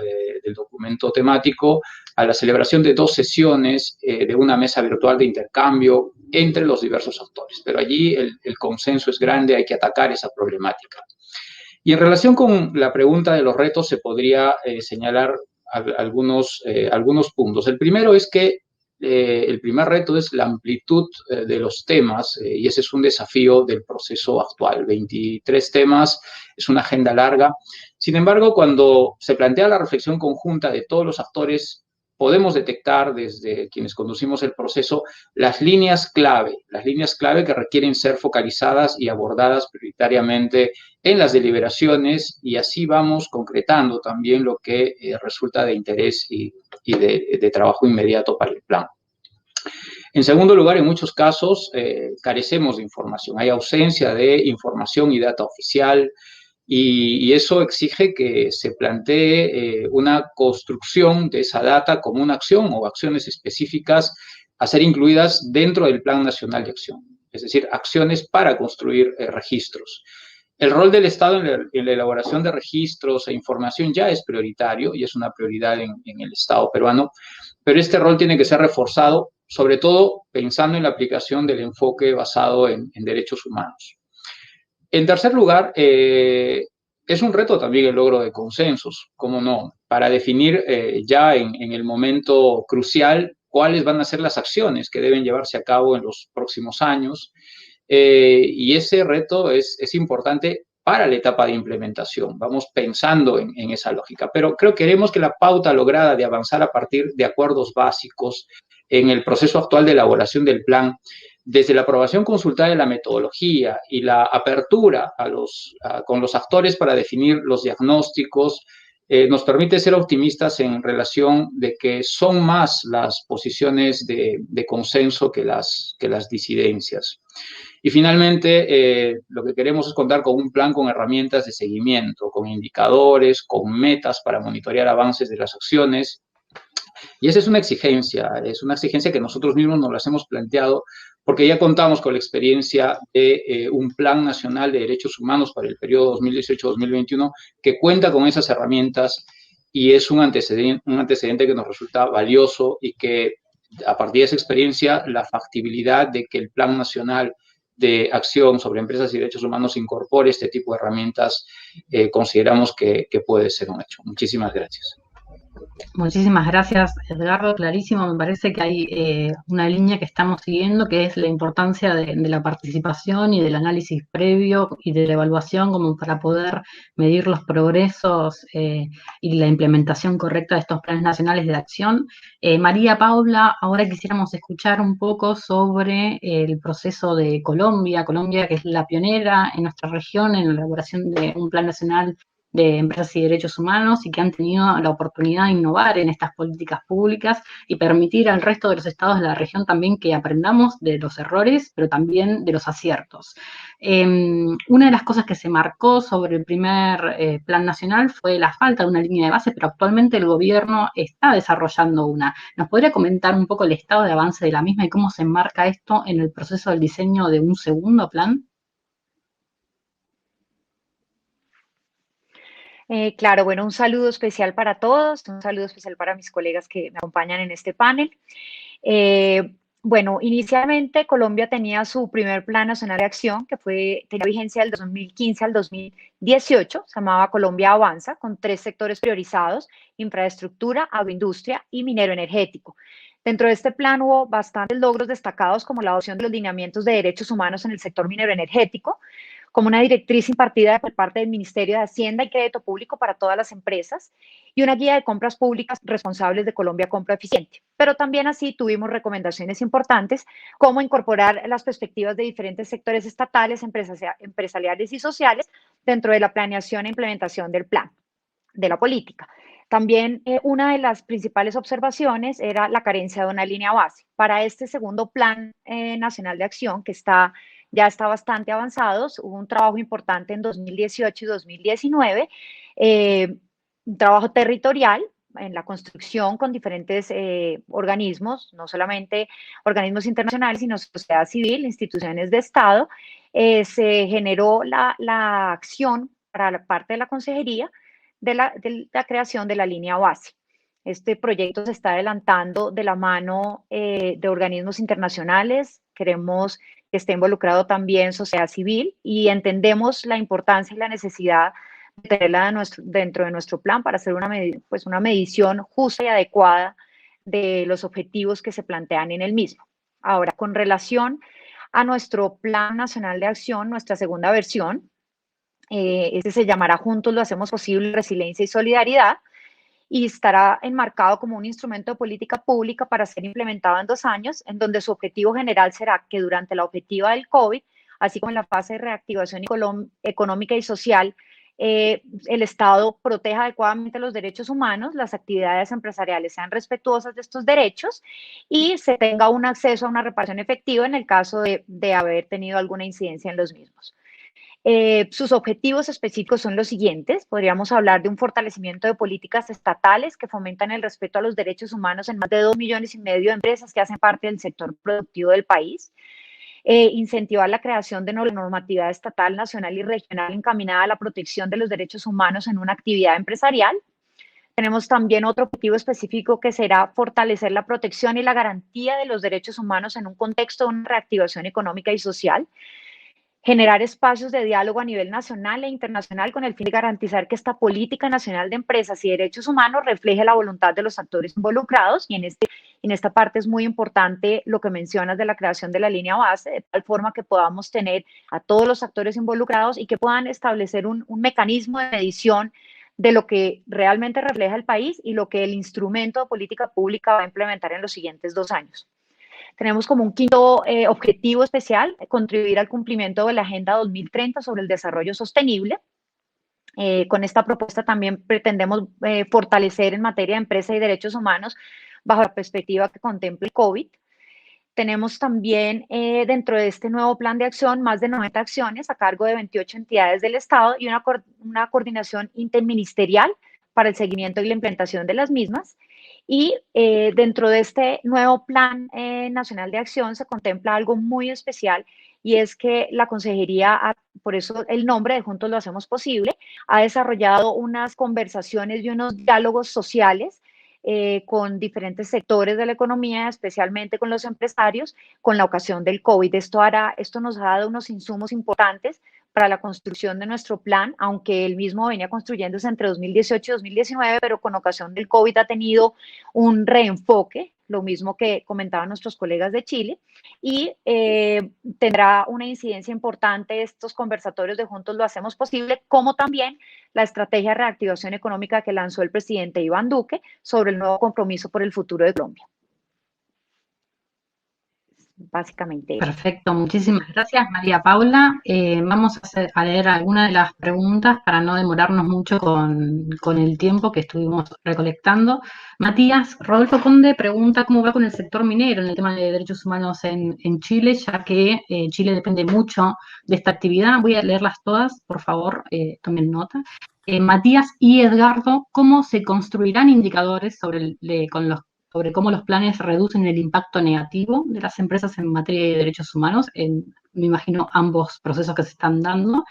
temático, a la celebración de 2 sesiones de una mesa virtual de intercambio entre los diversos actores. Pero allí el consenso es grande, hay que atacar esa problemática. Y en relación con la pregunta de los retos, se podría señalar algunos puntos. El primero es que el primer reto es la amplitud de los temas, y ese es un desafío del proceso actual. 23 temas, es una agenda larga. Sin embargo, cuando se plantea la reflexión conjunta de todos los actores, podemos detectar desde quienes conducimos el proceso las líneas clave que requieren ser focalizadas y abordadas prioritariamente en las deliberaciones, y así vamos concretando también lo que resulta de interés y de trabajo inmediato para el plan. En segundo lugar, en muchos casos carecemos de información, hay ausencia de información y data oficial, y eso exige que se plantee una construcción de esa data como una acción o acciones específicas a ser incluidas dentro del Plan Nacional de Acción, es decir, acciones para construir registros. El rol del Estado en la elaboración de registros e información ya es prioritario y es una prioridad en el Estado peruano, pero este rol tiene que ser reforzado, sobre todo pensando en la aplicación del enfoque basado en derechos humanos. En tercer lugar, es un reto también el logro de consensos, cómo no, para definir ya en el momento crucial cuáles van a ser las acciones que deben llevarse a cabo en los próximos años. Y ese reto es importante para la etapa de implementación. Vamos pensando en esa lógica, pero creo que queremos que la pauta lograda de avanzar a partir de acuerdos básicos en el proceso actual de elaboración del plan, desde la aprobación consultada de la metodología y la apertura con los actores para definir los diagnósticos, nos permite ser optimistas en relación de que son más las posiciones de consenso que las disidencias. Y finalmente, lo que queremos es contar con un plan con herramientas de seguimiento, con indicadores, con metas para monitorear avances de las acciones. Y esa es una exigencia que nosotros mismos nos las hemos planteado, porque ya contamos con la experiencia de un Plan Nacional de Derechos Humanos para el periodo 2018-2021 que cuenta con esas herramientas, y es un antecedente que nos resulta valioso, y que a partir de esa experiencia la factibilidad de que el Plan Nacional de Acción sobre Empresas y Derechos Humanos incorpore este tipo de herramientas, consideramos que puede ser un hecho. Muchísimas gracias. Muchísimas gracias, Edgardo, clarísimo. Me parece que hay una línea que estamos siguiendo, que es la importancia de la participación y del análisis previo y de la evaluación, como para poder medir los progresos y la implementación correcta de estos planes nacionales de acción. María Paula, ahora quisiéramos escuchar un poco sobre el proceso de Colombia, que es la pionera en nuestra región en la elaboración de un plan nacional de empresas y derechos humanos, y que han tenido la oportunidad de innovar en estas políticas públicas y permitir al resto de los estados de la región también que aprendamos de los errores, pero también de los aciertos. Una de las cosas que se marcó sobre el primer plan nacional fue la falta de una línea de base, pero actualmente el gobierno está desarrollando una. ¿Nos podría comentar un poco el estado de avance de la misma y cómo se enmarca esto en el proceso del diseño de un segundo plan? Claro, bueno, un saludo especial para todos, un saludo especial para mis colegas que me acompañan en este panel. Bueno, inicialmente Colombia tenía su primer Plan Nacional de Acción, que tenía vigencia del 2015 al 2018, se llamaba Colombia Avanza, con 3 sectores priorizados: infraestructura, agroindustria y minero energético. Dentro de este plan hubo bastantes logros destacados, como la adopción de los lineamientos de derechos humanos en el sector minero energético, como una directriz impartida por parte del Ministerio de Hacienda y Crédito Público para todas las empresas, y una guía de compras públicas responsables de Colombia Compra Eficiente. Pero también así tuvimos recomendaciones importantes, como incorporar las perspectivas de diferentes sectores estatales, empresariales y sociales dentro de la planeación e implementación del plan, de la política. También una de las principales observaciones era la carencia de una línea base. Para este segundo Plan Nacional de Acción, que ya está bastante avanzado, hubo un trabajo importante en 2018 y 2019, un trabajo territorial en la construcción con diferentes organismos, no solamente organismos internacionales, sino sociedad civil, instituciones de Estado. Se generó la acción para la parte de la consejería de la creación de la línea base. Este proyecto se está adelantando de la mano de organismos internacionales. Queremos que esté involucrado también sociedad civil, y entendemos la importancia y la necesidad de tenerla dentro de nuestro plan para hacer una medición justa y adecuada de los objetivos que se plantean en el mismo. Ahora, con relación a nuestro Plan Nacional de Acción, nuestra segunda versión, este se llamará Juntos lo hacemos posible, resiliencia y solidaridad, y estará enmarcado como un instrumento de política pública para ser implementado en 2 años, en donde su objetivo general será que durante la objetiva del COVID, así como en la fase de reactivación económica y social, el Estado proteja adecuadamente los derechos humanos, las actividades empresariales sean respetuosas de estos derechos y se tenga un acceso a una reparación efectiva en el caso de haber tenido alguna incidencia en los mismos. Sus objetivos específicos son los siguientes. Podríamos hablar de un fortalecimiento de políticas estatales que fomentan el respeto a los derechos humanos en más de 2,5 millones de empresas que hacen parte del sector productivo del país. Incentivar la creación de normatividad estatal, nacional y regional encaminada a la protección de los derechos humanos en una actividad empresarial. Tenemos también otro objetivo específico que será fortalecer la protección y la garantía de los derechos humanos en un contexto de una reactivación económica y social. Generar espacios de diálogo a nivel nacional e internacional con el fin de garantizar que esta política nacional de empresas y derechos humanos refleje la voluntad de los actores involucrados. Y en esta parte es muy importante lo que mencionas de la creación de la línea base, de tal forma que podamos tener a todos los actores involucrados y que puedan establecer un mecanismo de medición de lo que realmente refleja el país y lo que el instrumento de política pública va a implementar en los siguientes 2 años. Tenemos como un quinto objetivo especial, contribuir al cumplimiento de la Agenda 2030 sobre el desarrollo sostenible. Con esta propuesta también pretendemos fortalecer en materia de empresa y derechos humanos bajo la perspectiva que contempla el COVID. Tenemos también dentro de este nuevo plan de acción más de 90 acciones a cargo de 28 entidades del Estado y una coordinación interministerial para el seguimiento y la implementación de las mismas. Y dentro de este nuevo Plan Nacional de Acción se contempla algo muy especial y es que la Consejería, por eso el nombre de Juntos lo Hacemos Posible, ha desarrollado unas conversaciones y unos diálogos sociales con diferentes sectores de la economía, especialmente con los empresarios, con la ocasión del COVID. Esto nos ha dado unos insumos importantes para la construcción de nuestro plan, aunque el mismo venía construyéndose entre 2018 y 2019, pero con ocasión del COVID ha tenido un reenfoque, lo mismo que comentaban nuestros colegas de Chile, y tendrá una incidencia importante estos conversatorios de Juntos lo Hacemos Posible, como también la estrategia de reactivación económica que lanzó el presidente Iván Duque sobre el nuevo compromiso por el futuro de Colombia. Básicamente. Perfecto, muchísimas gracias María Paula. Vamos a leer algunas de las preguntas para no demorarnos mucho con el tiempo que estuvimos recolectando. Matías, Rodolfo Conde pregunta cómo va con el sector minero en el tema de derechos humanos en Chile, ya que Chile depende mucho de esta actividad. Voy a leerlas todas, por favor, tomen nota. Matías y Edgardo, ¿cómo se construirán indicadores sobre cómo los planes reducen el impacto negativo de las empresas en materia de derechos humanos, me imagino ambos procesos que se están dando,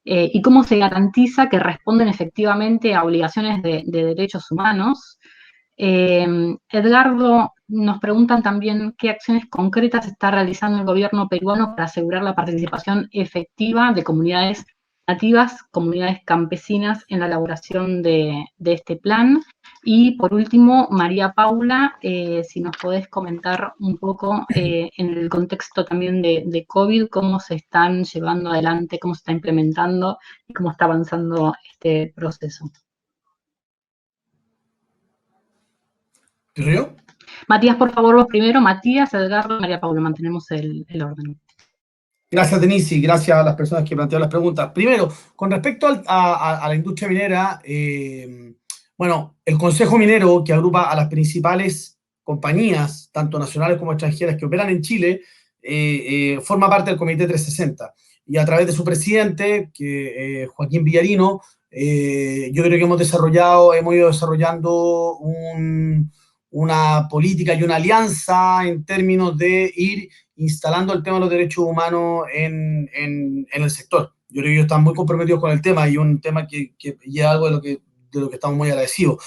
y cómo se garantiza que responden efectivamente a obligaciones de derechos humanos? Edgardo, nos preguntan también qué acciones concretas está realizando el gobierno peruano para asegurar la participación efectiva de comunidades nativas, comunidades campesinas en la elaboración de este plan. Y por último, María Paula, si nos podés comentar un poco en el contexto también de COVID, cómo se están llevando adelante, cómo se está implementando y cómo está avanzando este proceso. ¿Yo? Matías, por favor, vos primero. Matías, Edgardo, María Paula, mantenemos el orden. Gracias, Denise, y gracias a las personas que plantearon las preguntas. Primero, con respecto a la industria minera, bueno, el Consejo Minero, que agrupa a las principales compañías, tanto nacionales como extranjeras, que operan en Chile, forma parte del Comité 360. Y a través de su presidente, Joaquín Villarino, yo creo que hemos ido desarrollando una política y una alianza en términos de ir instalando el tema de los derechos humanos en el sector. Yo creo que ellos están muy comprometidos con el tema y un tema que es algo de lo que estamos muy agradecidos.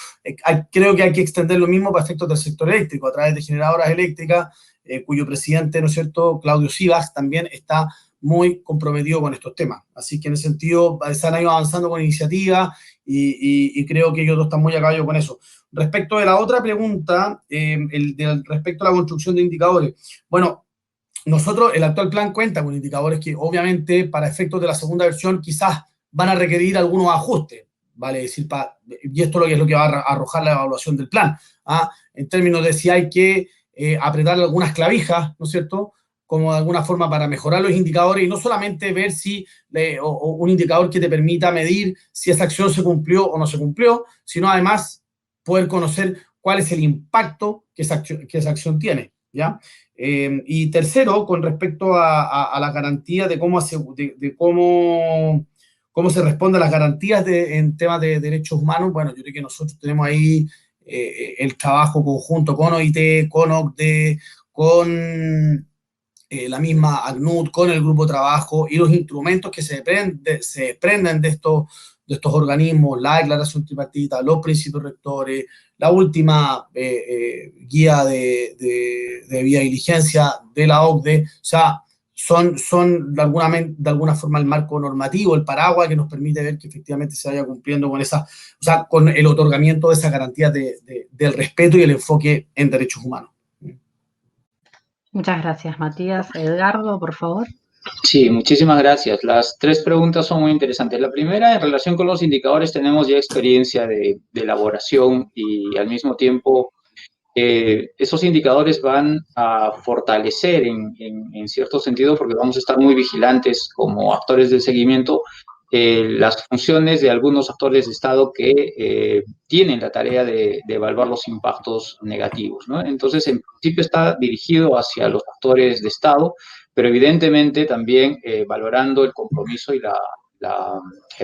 Creo que hay que extender lo mismo para efectos del sector eléctrico, a través de generadoras eléctricas, cuyo presidente, ¿no es cierto?, Claudio Sivas, también está muy comprometido con estos temas. Así que en ese sentido se han ido avanzando con iniciativas y creo que ellos están muy a caballo con eso. Respecto de la otra pregunta, respecto a la construcción de indicadores, bueno, nosotros, el actual plan cuenta con indicadores que obviamente para efectos de la segunda versión quizás van a requerir algunos ajustes. vale decir, y esto es lo que va a arrojar la evaluación del plan, en términos de si hay que apretar algunas clavijas, ¿no es cierto?, como de alguna forma para mejorar los indicadores y no solamente ver si o un indicador que te permita medir si esa acción se cumplió o no se cumplió, sino además poder conocer cuál es el impacto que esa acción tiene, ¿ya? Y tercero, con respecto a la garantía de cómo se responde a las garantías en temas de derechos humanos, bueno, yo creo que nosotros tenemos ahí el trabajo conjunto con OIT, con OCDE, con la misma ACNUD, con el grupo de trabajo y los instrumentos que se desprenden de estos organismos, la declaración tripartita, los principios rectores, la última guía de vía diligencia de la OCDE, o sea, son de alguna forma el marco normativo, el paraguas que nos permite ver que efectivamente se vaya cumpliendo con el otorgamiento de esas garantías del respeto y el enfoque en derechos humanos. Muchas gracias, Matías. Edgardo, por favor. Sí, muchísimas gracias. Las 3 preguntas son muy interesantes. La primera, en relación con los indicadores, tenemos ya experiencia de elaboración y al mismo tiempo esos indicadores van a fortalecer en cierto sentido, porque vamos a estar muy vigilantes como actores del seguimiento, las funciones de algunos actores de Estado que tienen la tarea de evaluar los impactos negativos, ¿no? Entonces, en principio está dirigido hacia los actores de Estado, pero evidentemente también valorando el compromiso y la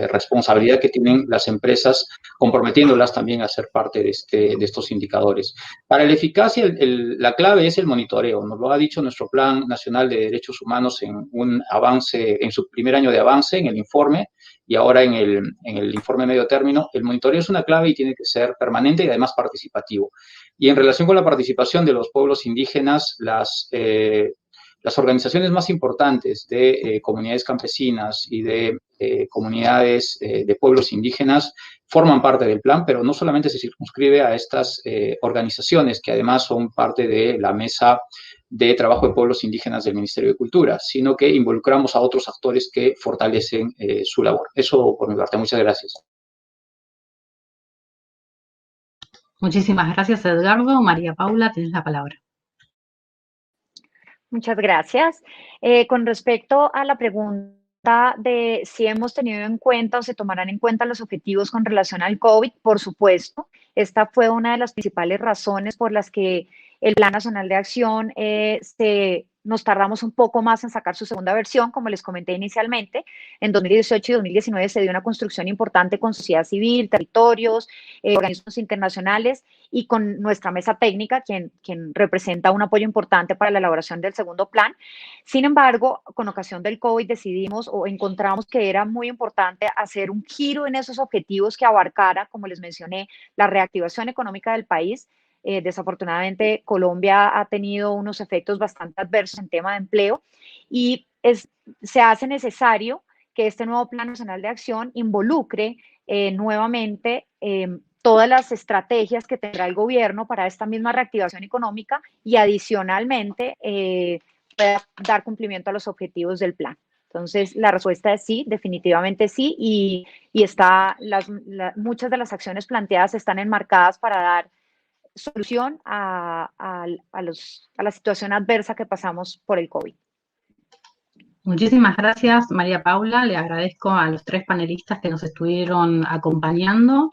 responsabilidad que tienen las empresas, comprometiéndolas también a ser parte de estos indicadores. Para la eficacia, la clave es el monitoreo. Nos lo ha dicho nuestro Plan Nacional de Derechos Humanos en un avance, en su primer año de avance, en el informe, y ahora en el informe medio término. El monitoreo es una clave y tiene que ser permanente y además participativo. Y en relación con la participación de los pueblos indígenas, las organizaciones más importantes de comunidades campesinas y de comunidades de pueblos indígenas forman parte del plan, pero no solamente se circunscribe a estas organizaciones, que además son parte de la mesa de trabajo de pueblos indígenas del Ministerio de Cultura, sino que involucramos a otros actores que fortalecen su labor. Eso por mi parte. Muchas gracias. Muchísimas gracias, Edgardo. María Paula, tienes la palabra. Muchas gracias. Con respecto a la pregunta de si hemos tenido en cuenta o se tomarán en cuenta los objetivos con relación al COVID, por supuesto. Esta fue una de las principales razones por las que el Plan Nacional de Acción nos tardamos un poco más en sacar su segunda versión, como les comenté inicialmente. En 2018 y 2019 se dio una construcción importante con sociedad civil, territorios, organismos internacionales y con nuestra mesa técnica, quien representa un apoyo importante para la elaboración del segundo plan. Sin embargo, con ocasión del COVID decidimos o encontramos que era muy importante hacer un giro en esos objetivos que abarcara, como les mencioné, la reactivación económica del país. Desafortunadamente, Colombia ha tenido unos efectos bastante adversos en tema de empleo y se hace necesario que este nuevo Plan Nacional de Acción involucre nuevamente todas las estrategias que tendrá el gobierno para esta misma reactivación económica y adicionalmente pueda dar cumplimiento a los objetivos del plan. Entonces, la respuesta es sí, definitivamente sí, y muchas de las acciones planteadas están enmarcadas para dar solución a la situación adversa que pasamos por el COVID. Muchísimas gracias, María Paula. Le agradezco a los 3 panelistas que nos estuvieron acompañando.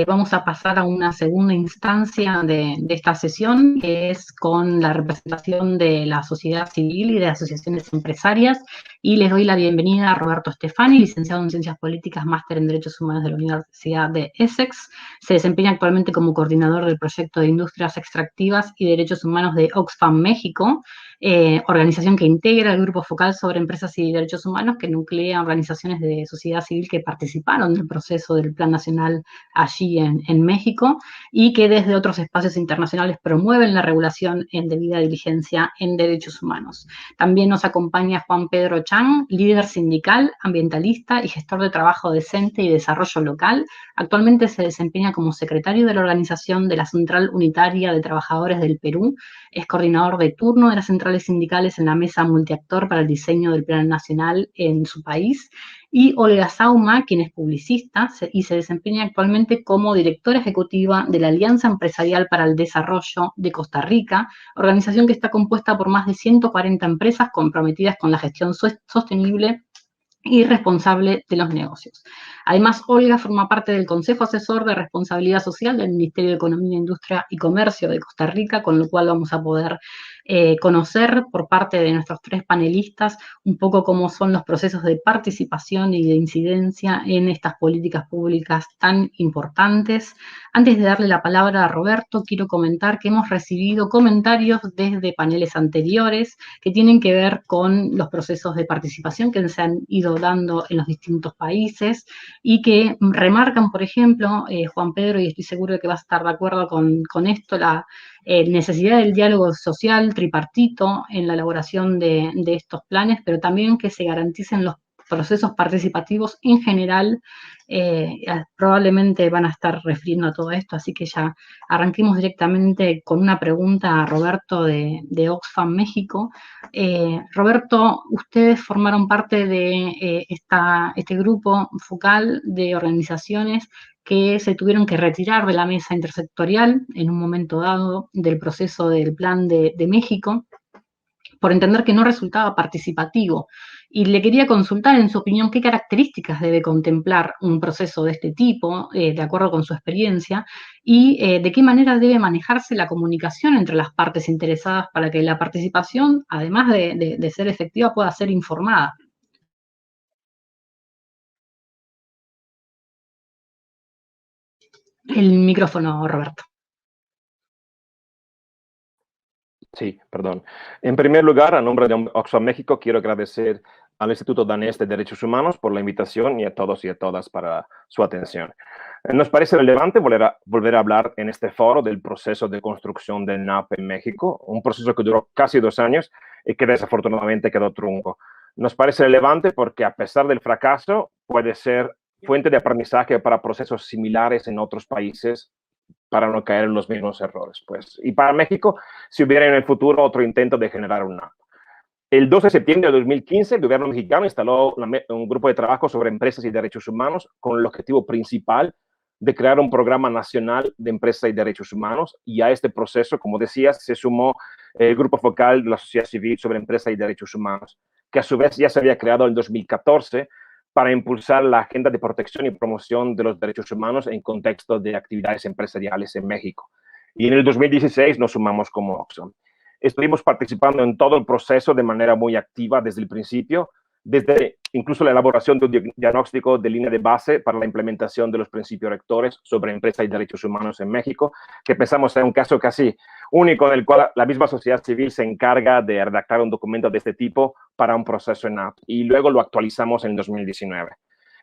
Vamos a pasar a una segunda instancia de esta sesión, que es con la representación de la sociedad civil y de asociaciones empresarias. Y les doy la bienvenida a Roberto Stefani, licenciado en Ciencias Políticas, máster en Derechos Humanos de la Universidad de Essex. Se desempeña actualmente como coordinador del proyecto de Industrias Extractivas y Derechos Humanos de Oxfam México, organización que integra el Grupo Focal sobre Empresas y Derechos Humanos, que nuclea organizaciones de sociedad civil que participaron del proceso del Plan Nacional allí en México y que desde otros espacios internacionales promueven la regulación en debida diligencia en derechos humanos. También nos acompaña Juan Pedro Chang, líder sindical, ambientalista y gestor de trabajo decente y desarrollo local. Actualmente se desempeña como secretario de la organización de la Central Unitaria de Trabajadores del Perú. Es coordinador de turno de las centrales sindicales en la mesa multiactor para el diseño del Plan Nacional en su país. Y Olga Sauma, quien es publicista y se desempeña actualmente como directora ejecutiva de la Alianza Empresarial para el Desarrollo de Costa Rica, organización que está compuesta por más de 140 empresas comprometidas con la gestión sostenible y responsable de los negocios. Además, Olga forma parte del Consejo Asesor de Responsabilidad Social del Ministerio de Economía, Industria y Comercio de Costa Rica, con lo cual vamos a poder conocer por parte de nuestros tres panelistas un poco cómo son los procesos de participación y de incidencia en estas políticas públicas tan importantes. Antes de darle la palabra a Roberto, quiero comentar que hemos recibido comentarios desde paneles anteriores que tienen que ver con los procesos de participación que se han ido dando en los distintos países y que remarcan, por ejemplo, Juan Pedro, y estoy seguro de que vas a estar de acuerdo con esto, la necesidad del diálogo social tripartito en la elaboración de estos planes, pero también que se garanticen los procesos participativos en general. Probablemente van a estar refiriendo a todo esto, así que ya arranquemos directamente con una pregunta a Roberto de Oxfam México. Roberto, ustedes formaron parte de este grupo focal de organizaciones que se tuvieron que retirar de la mesa intersectorial en un momento dado del proceso del Plan de México, por entender que no resultaba participativo. Y le quería consultar, en su opinión, qué características debe contemplar un proceso de este tipo, de acuerdo con su experiencia, y de qué manera debe manejarse la comunicación entre las partes interesadas para que la participación, además de ser efectiva, pueda ser informada. El micrófono, Roberto. Sí, perdón. En primer lugar, a nombre de Oxfam México, quiero agradecer al Instituto Danés de Derechos Humanos por la invitación y a todos y a todas para su atención. Nos parece relevante volver a hablar en este foro del proceso de construcción del NAP en México, un proceso que duró casi 2 años y que desafortunadamente quedó trunco. Nos parece relevante porque, a pesar del fracaso, puede ser fuente de aprendizaje para procesos similares en otros países, para no caer en los mismos errores, pues. Y para México, si hubiera en el futuro otro intento de generar un NAP. El 12 de septiembre de 2015, el gobierno mexicano instaló un grupo de trabajo sobre empresas y derechos humanos con el objetivo principal de crear un programa nacional de empresas y derechos humanos. Y a este proceso, como decías, se sumó el grupo focal de la sociedad civil sobre empresas y derechos humanos, que a su vez ya se había creado en 2014 para impulsar la agenda de protección y promoción de los derechos humanos en contexto de actividades empresariales en México. Y en el 2016 nos sumamos como Oxfam. Estuvimos participando en todo el proceso de manera muy activa desde el principio, desde incluso la elaboración de un diagnóstico de línea de base para la implementación de los principios rectores sobre empresas y derechos humanos en México, que pensamos ser un caso casi único en el cual la misma sociedad civil se encarga de redactar un documento de este tipo para un proceso en NAP, y luego lo actualizamos en 2019.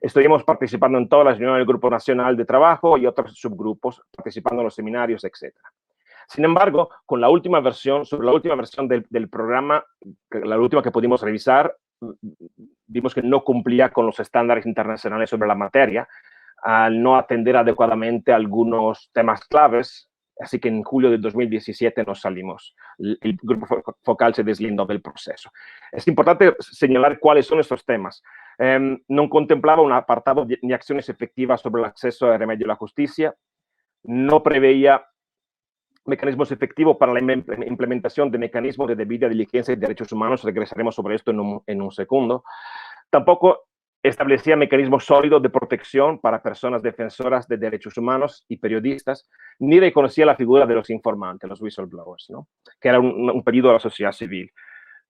Estuvimos participando en todas las reuniones del Grupo Nacional de Trabajo y otros subgrupos, participando en los seminarios, etc. Sin embargo, con la última versión, sobre la última versión del programa, la última que pudimos revisar, vimos que no cumplía con los estándares internacionales sobre la materia, al no atender adecuadamente algunos temas claves. Así que en julio de 2017 nos salimos. El grupo focal se deslindó del proceso. Es importante señalar cuáles son estos temas. No contemplaba un apartado ni acciones efectivas sobre el acceso al remedio a la justicia. No preveía mecanismos efectivos para la implementación de mecanismos de debida diligencia y derechos humanos. Regresaremos sobre esto en un segundo. Tampoco establecía mecanismos sólidos de protección para personas defensoras de derechos humanos y periodistas, ni reconocía la figura de los informantes, los whistleblowers, ¿no? Que era un pedido a la sociedad civil.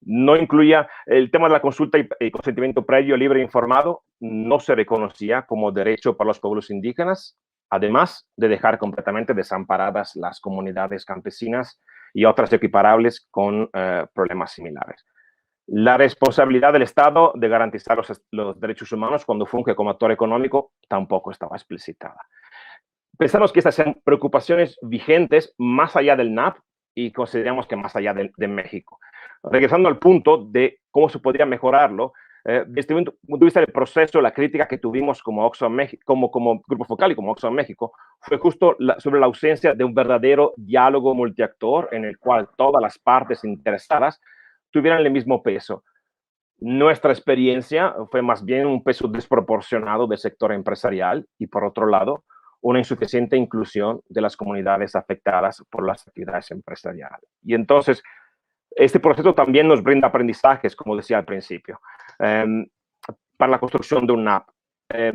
No incluía el tema de la consulta y consentimiento previo, libre e informado, no se reconocía como derecho para los pueblos indígenas, además de dejar completamente desamparadas las comunidades campesinas y otras equiparables con problemas similares. La responsabilidad del Estado de garantizar los derechos humanos cuando funge como actor económico tampoco estaba explicitada. Pensamos que estas son preocupaciones vigentes más allá del NAP y consideramos que más allá de México. Regresando al punto de cómo se podría mejorarlo, Desde un punto de vista del proceso, la crítica que tuvimos como Oxfam México, como Grupo Focal y como Oxfam México, fue justo sobre la ausencia de un verdadero diálogo multiactor en el cual todas las partes interesadas tuvieran el mismo peso. Nuestra experiencia fue más bien un peso desproporcionado del sector empresarial y, por otro lado, una insuficiente inclusión de las comunidades afectadas por las actividades empresariales. Y entonces, este proceso también nos brinda aprendizajes, como decía al principio, para la construcción de un app.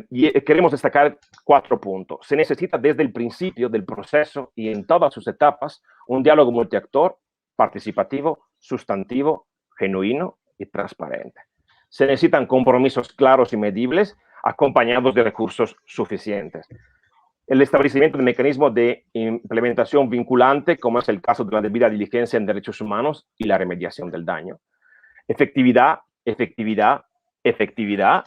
Y queremos destacar 4 puntos. Se necesita desde el principio del proceso y en todas sus etapas un diálogo multiactor, participativo, sustantivo, genuino y transparente. Se necesitan compromisos claros y medibles acompañados de recursos suficientes. El establecimiento de mecanismos de implementación vinculante, como es el caso de la debida diligencia en derechos humanos y la remediación del daño. Efectividad, efectividad, efectividad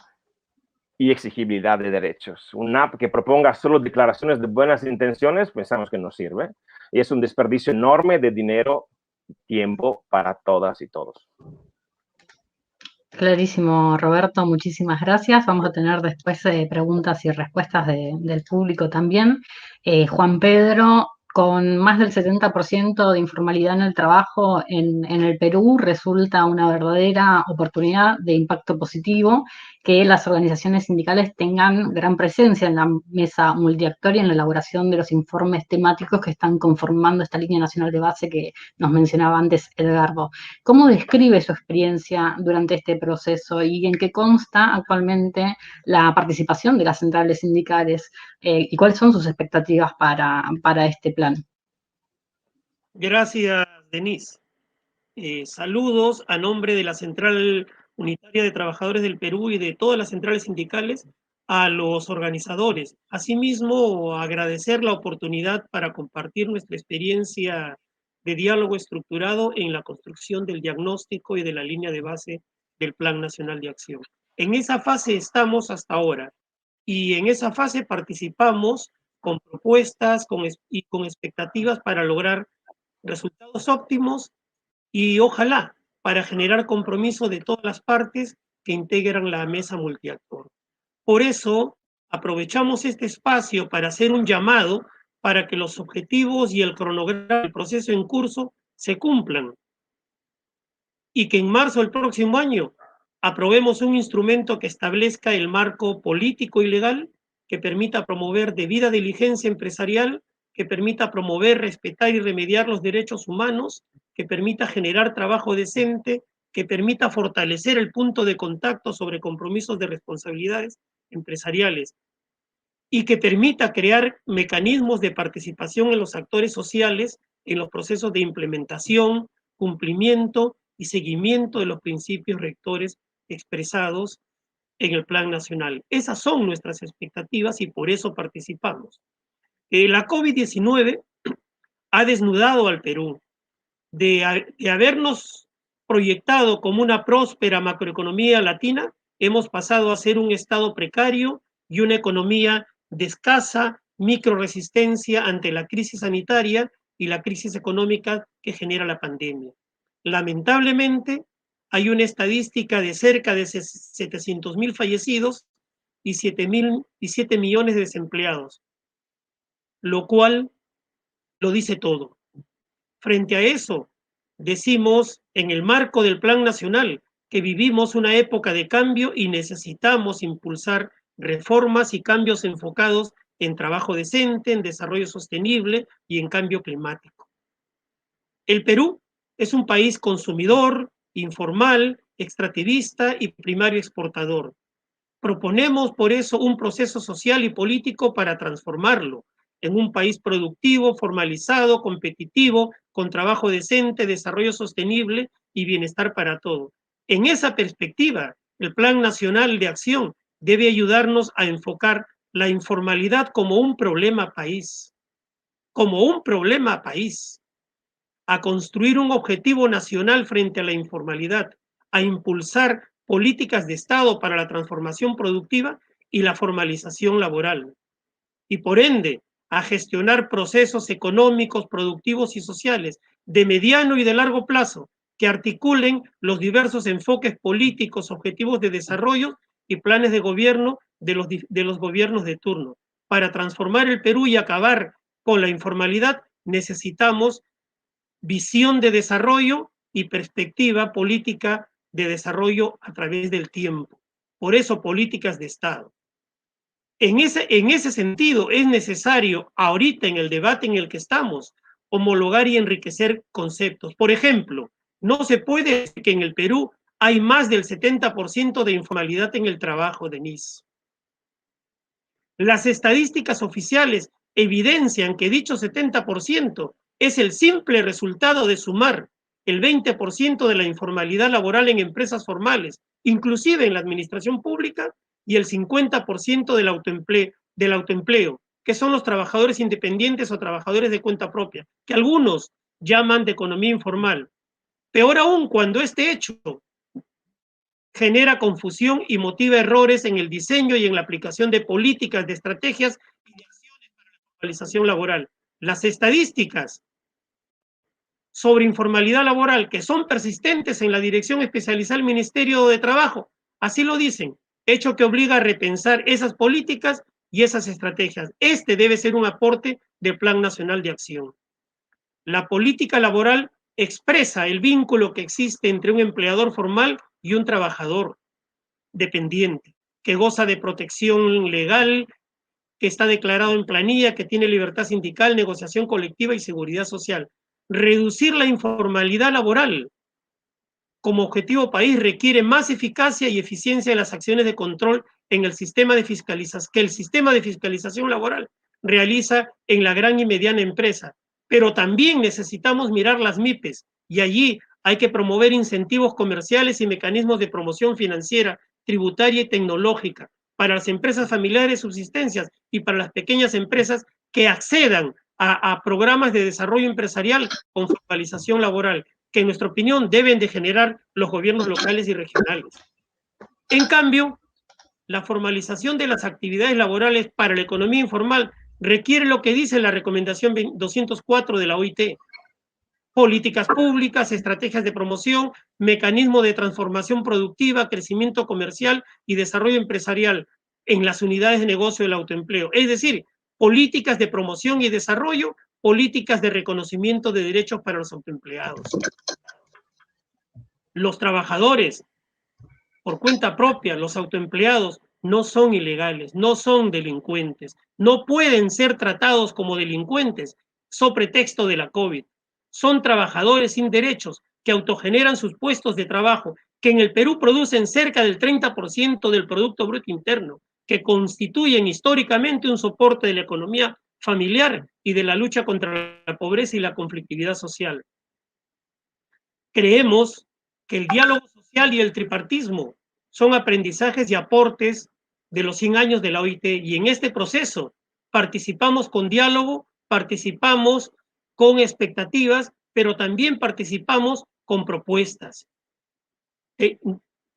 y exigibilidad de derechos. Una app que proponga solo declaraciones de buenas intenciones, pensamos que no sirve. Y es un desperdicio enorme de dinero y tiempo para todas y todos. Clarísimo, Roberto, muchísimas gracias. Vamos a tener después preguntas y respuestas del público también. Juan Pedro, con más del 70% de informalidad en el trabajo en el Perú, resulta una verdadera oportunidad de impacto positivo que las organizaciones sindicales tengan gran presencia en la mesa multiactor y en la elaboración de los informes temáticos que están conformando esta línea nacional de base que nos mencionaba antes Edgardo. ¿Cómo describe su experiencia durante este proceso y en qué consta actualmente la participación de las centrales sindicales y cuáles son sus expectativas para este plan? Gracias, Denise. Saludos a nombre de la Central Unitaria de Trabajadores del Perú y de todas las centrales sindicales a los organizadores. Asimismo, agradecer la oportunidad para compartir nuestra experiencia de diálogo estructurado en la construcción del diagnóstico y de la línea de base del Plan Nacional de Acción. En esa fase estamos hasta ahora y en esa fase participamos con propuestas y con expectativas para lograr resultados óptimos y ojalá para generar compromiso de todas las partes que integran la mesa multiactor. Por eso, aprovechamos este espacio para hacer un llamado para que los objetivos y el cronograma del proceso en curso se cumplan y que en marzo del próximo año aprobemos un instrumento que establezca el marco político y legal que permita promover debida diligencia empresarial, que permita promover, respetar y remediar los derechos humanos, que permita generar trabajo decente, que permita fortalecer el punto de contacto sobre compromisos de responsabilidades empresariales y que permita crear mecanismos de participación en los actores sociales en los procesos de implementación, cumplimiento y seguimiento de los principios rectores expresados en el Plan Nacional. Esas son nuestras expectativas y por eso participamos. La COVID-19 ha desnudado al Perú de habernos proyectado como una próspera macroeconomía latina, hemos pasado a ser un estado precario y una economía de escasa microresistencia ante la crisis sanitaria y la crisis económica que genera la pandemia. Lamentablemente, hay una estadística de cerca de 700,000 fallecidos y 7 millones de desempleados, lo cual lo dice todo. Frente a eso, decimos en el marco del Plan Nacional que vivimos una época de cambio y necesitamos impulsar reformas y cambios enfocados en trabajo decente, en desarrollo sostenible y en cambio climático. El Perú es un país consumidor, informal, extractivista y primario exportador. Proponemos por eso un proceso social y político para transformarlo en un país productivo, formalizado, competitivo, con trabajo decente, desarrollo sostenible y bienestar para todos. En esa perspectiva, el Plan Nacional de Acción debe ayudarnos a enfocar la informalidad como un problema país, a construir un objetivo nacional frente a la informalidad, a impulsar políticas de Estado para la transformación productiva y la formalización laboral. Y por ende, a gestionar procesos económicos, productivos y sociales de mediano y de largo plazo que articulen los diversos enfoques políticos, objetivos de desarrollo y planes de gobierno de los gobiernos de turno. Para transformar el Perú y acabar con la informalidad, necesitamos visión de desarrollo y perspectiva política de desarrollo a través del tiempo. Por eso, políticas de Estado. En ese sentido, es necesario, ahorita en el debate en el que estamos, homologar y enriquecer conceptos. Por ejemplo, no se puede decir que en el Perú hay más del 70% de informalidad en el trabajo, Denise. Las estadísticas oficiales evidencian que dicho 70% es el simple resultado de sumar el 20% de la informalidad laboral en empresas formales, inclusive en la administración pública, y el 50% del autoempleo, que son los trabajadores independientes o trabajadores de cuenta propia, que algunos llaman de economía informal. Peor aún, cuando este hecho genera confusión y motiva errores en el diseño y en la aplicación de políticas, de estrategias y de acciones para la formalización laboral. Las estadísticas sobre informalidad laboral que son persistentes en la Dirección Especializada del Ministerio de Trabajo, así lo dicen, hecho que obliga a repensar esas políticas y esas estrategias. Este debe ser un aporte del Plan Nacional de Acción. La política laboral expresa el vínculo que existe entre un empleador formal y un trabajador dependiente, que goza de protección legal, que está declarado en planilla, que tiene libertad sindical, negociación colectiva y seguridad social. Reducir la informalidad laboral como objetivo país requiere más eficacia y eficiencia en las acciones de control en el sistema de fiscalización, que el sistema de fiscalización laboral realiza en la gran y mediana empresa. Pero también necesitamos mirar las MIPES y allí hay que promover incentivos comerciales y mecanismos de promoción financiera, tributaria y tecnológica para las empresas familiares de subsistencias y para las pequeñas empresas que accedan a programas de desarrollo empresarial con formalización laboral, que en nuestra opinión deben de generar los gobiernos locales y regionales. En cambio, la formalización de las actividades laborales para la economía informal requiere lo que dice la recomendación 204 de la OIT: políticas públicas, estrategias de promoción, mecanismos de transformación productiva, crecimiento comercial y desarrollo empresarial en las unidades de negocio del autoempleo. Es decir, políticas de promoción y desarrollo, políticas de reconocimiento de derechos para los autoempleados. Los trabajadores por cuenta propia, los autoempleados, no son ilegales, no son delincuentes, no pueden ser tratados como delincuentes sobre pretexto de la COVID. Son trabajadores sin derechos que autogeneran sus puestos de trabajo, que en el Perú producen cerca del 30% del Producto Bruto Interno, que constituyen históricamente un soporte de la economía familiar y de la lucha contra la pobreza y la conflictividad social. Creemos que el diálogo social y el tripartismo son aprendizajes y aportes de los 100 años de la OIT, y en este proceso participamos con diálogo, participamos con expectativas, pero también participamos con propuestas.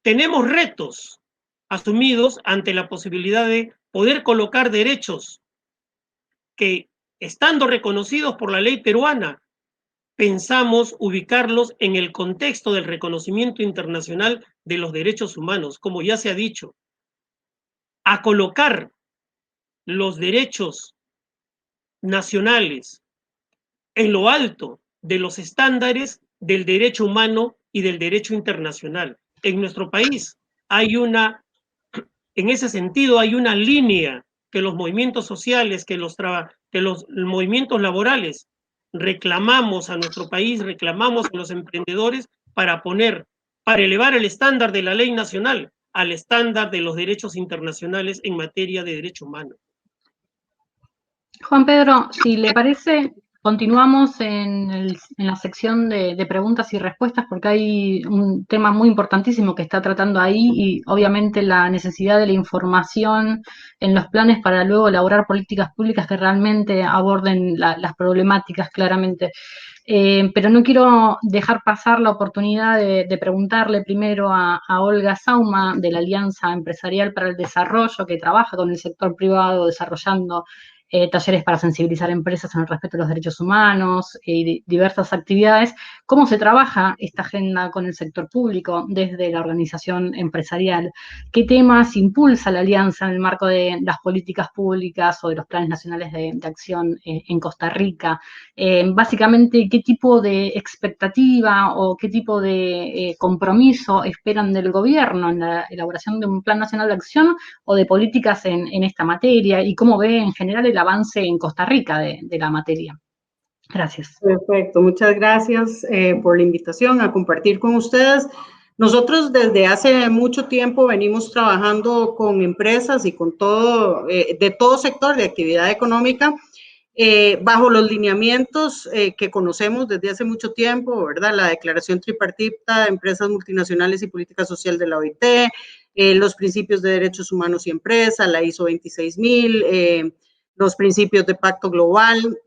Tenemos retos asumidos ante la posibilidad de poder colocar derechos que, estando reconocidos por la ley peruana, pensamos ubicarlos en el contexto del reconocimiento internacional de los derechos humanos, como ya se ha dicho, a colocar los derechos nacionales en lo alto de los estándares del derecho humano y del derecho internacional. En nuestro país en ese sentido hay una línea que los movimientos sociales, que los movimientos laborales reclamamos a nuestro país, reclamamos a los emprendedores para elevar el estándar de la ley nacional al estándar de los derechos internacionales en materia de derecho humano. Juan Pedro, si le parece, continuamos en la sección de preguntas y respuestas, porque hay un tema muy importantísimo que está tratando ahí, y obviamente la necesidad de la información en los planes para luego elaborar políticas públicas que realmente aborden las problemáticas claramente. Pero no quiero dejar pasar la oportunidad de preguntarle primero a Olga Sauma, de la Alianza Empresarial para el Desarrollo, que trabaja con el sector privado desarrollando talleres para sensibilizar empresas en el respeto a los derechos humanos y diversas actividades. ¿Cómo se trabaja esta agenda con el sector público desde la organización empresarial? ¿Qué temas impulsa la alianza en el marco de las políticas públicas o de los planes nacionales de acción en Costa Rica? Básicamente, ¿qué tipo de expectativa o qué tipo de compromiso esperan del gobierno en la elaboración de un plan nacional de acción o de políticas en esta materia? ¿Y cómo ve en general el avance en Costa Rica de la materia? Gracias. Perfecto, muchas gracias por la invitación a compartir con ustedes. Nosotros desde hace mucho tiempo venimos trabajando con empresas y con todo, de todo sector de actividad económica, bajo los lineamientos que conocemos desde hace mucho tiempo, ¿verdad? La declaración tripartita de empresas multinacionales y política social de la OIT, los principios de derechos humanos y empresa, la ISO 26000, los principios de pacto global,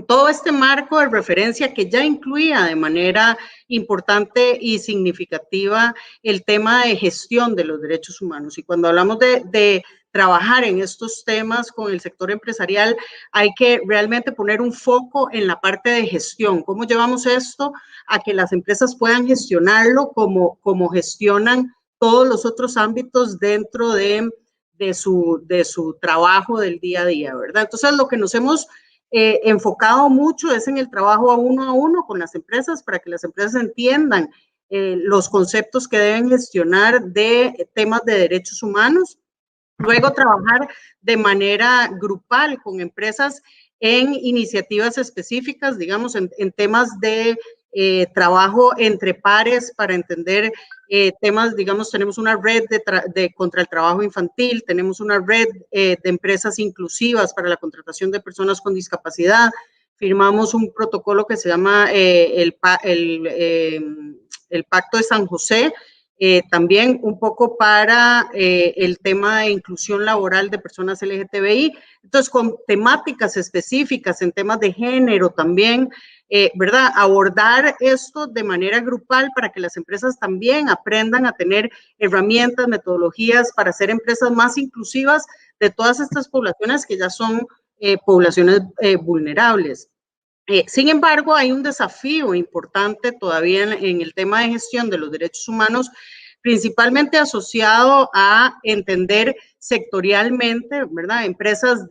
todo este marco de referencia que ya incluía de manera importante y significativa el tema de gestión de los derechos humanos. Y cuando hablamos de trabajar en estos temas con el sector empresarial, hay que realmente poner un foco en la parte de gestión. ¿Cómo llevamos esto a que las empresas puedan gestionarlo como gestionan todos los otros ámbitos dentro de su trabajo del día a día, ¿verdad? Entonces, lo que nos hemos enfocado mucho es en el trabajo a uno con las empresas para que las empresas entiendan los conceptos que deben gestionar de temas de derechos humanos. Luego trabajar de manera grupal con empresas en iniciativas específicas, digamos, en temas de trabajo entre pares para entender temas, digamos, tenemos una red contra el trabajo infantil, tenemos una red de empresas inclusivas para la contratación de personas con discapacidad, firmamos un protocolo que se llama el Pacto de San José, también un poco para el tema de inclusión laboral de personas LGTBI, entonces con temáticas específicas en temas de género también, ¿verdad? Abordar esto de manera grupal para que las empresas también aprendan a tener herramientas, metodologías para ser empresas más inclusivas de todas estas poblaciones que ya son poblaciones vulnerables. Sin embargo, hay un desafío importante todavía en el tema de gestión de los derechos humanos, principalmente asociado a entender sectorialmente, ¿verdad? Empresas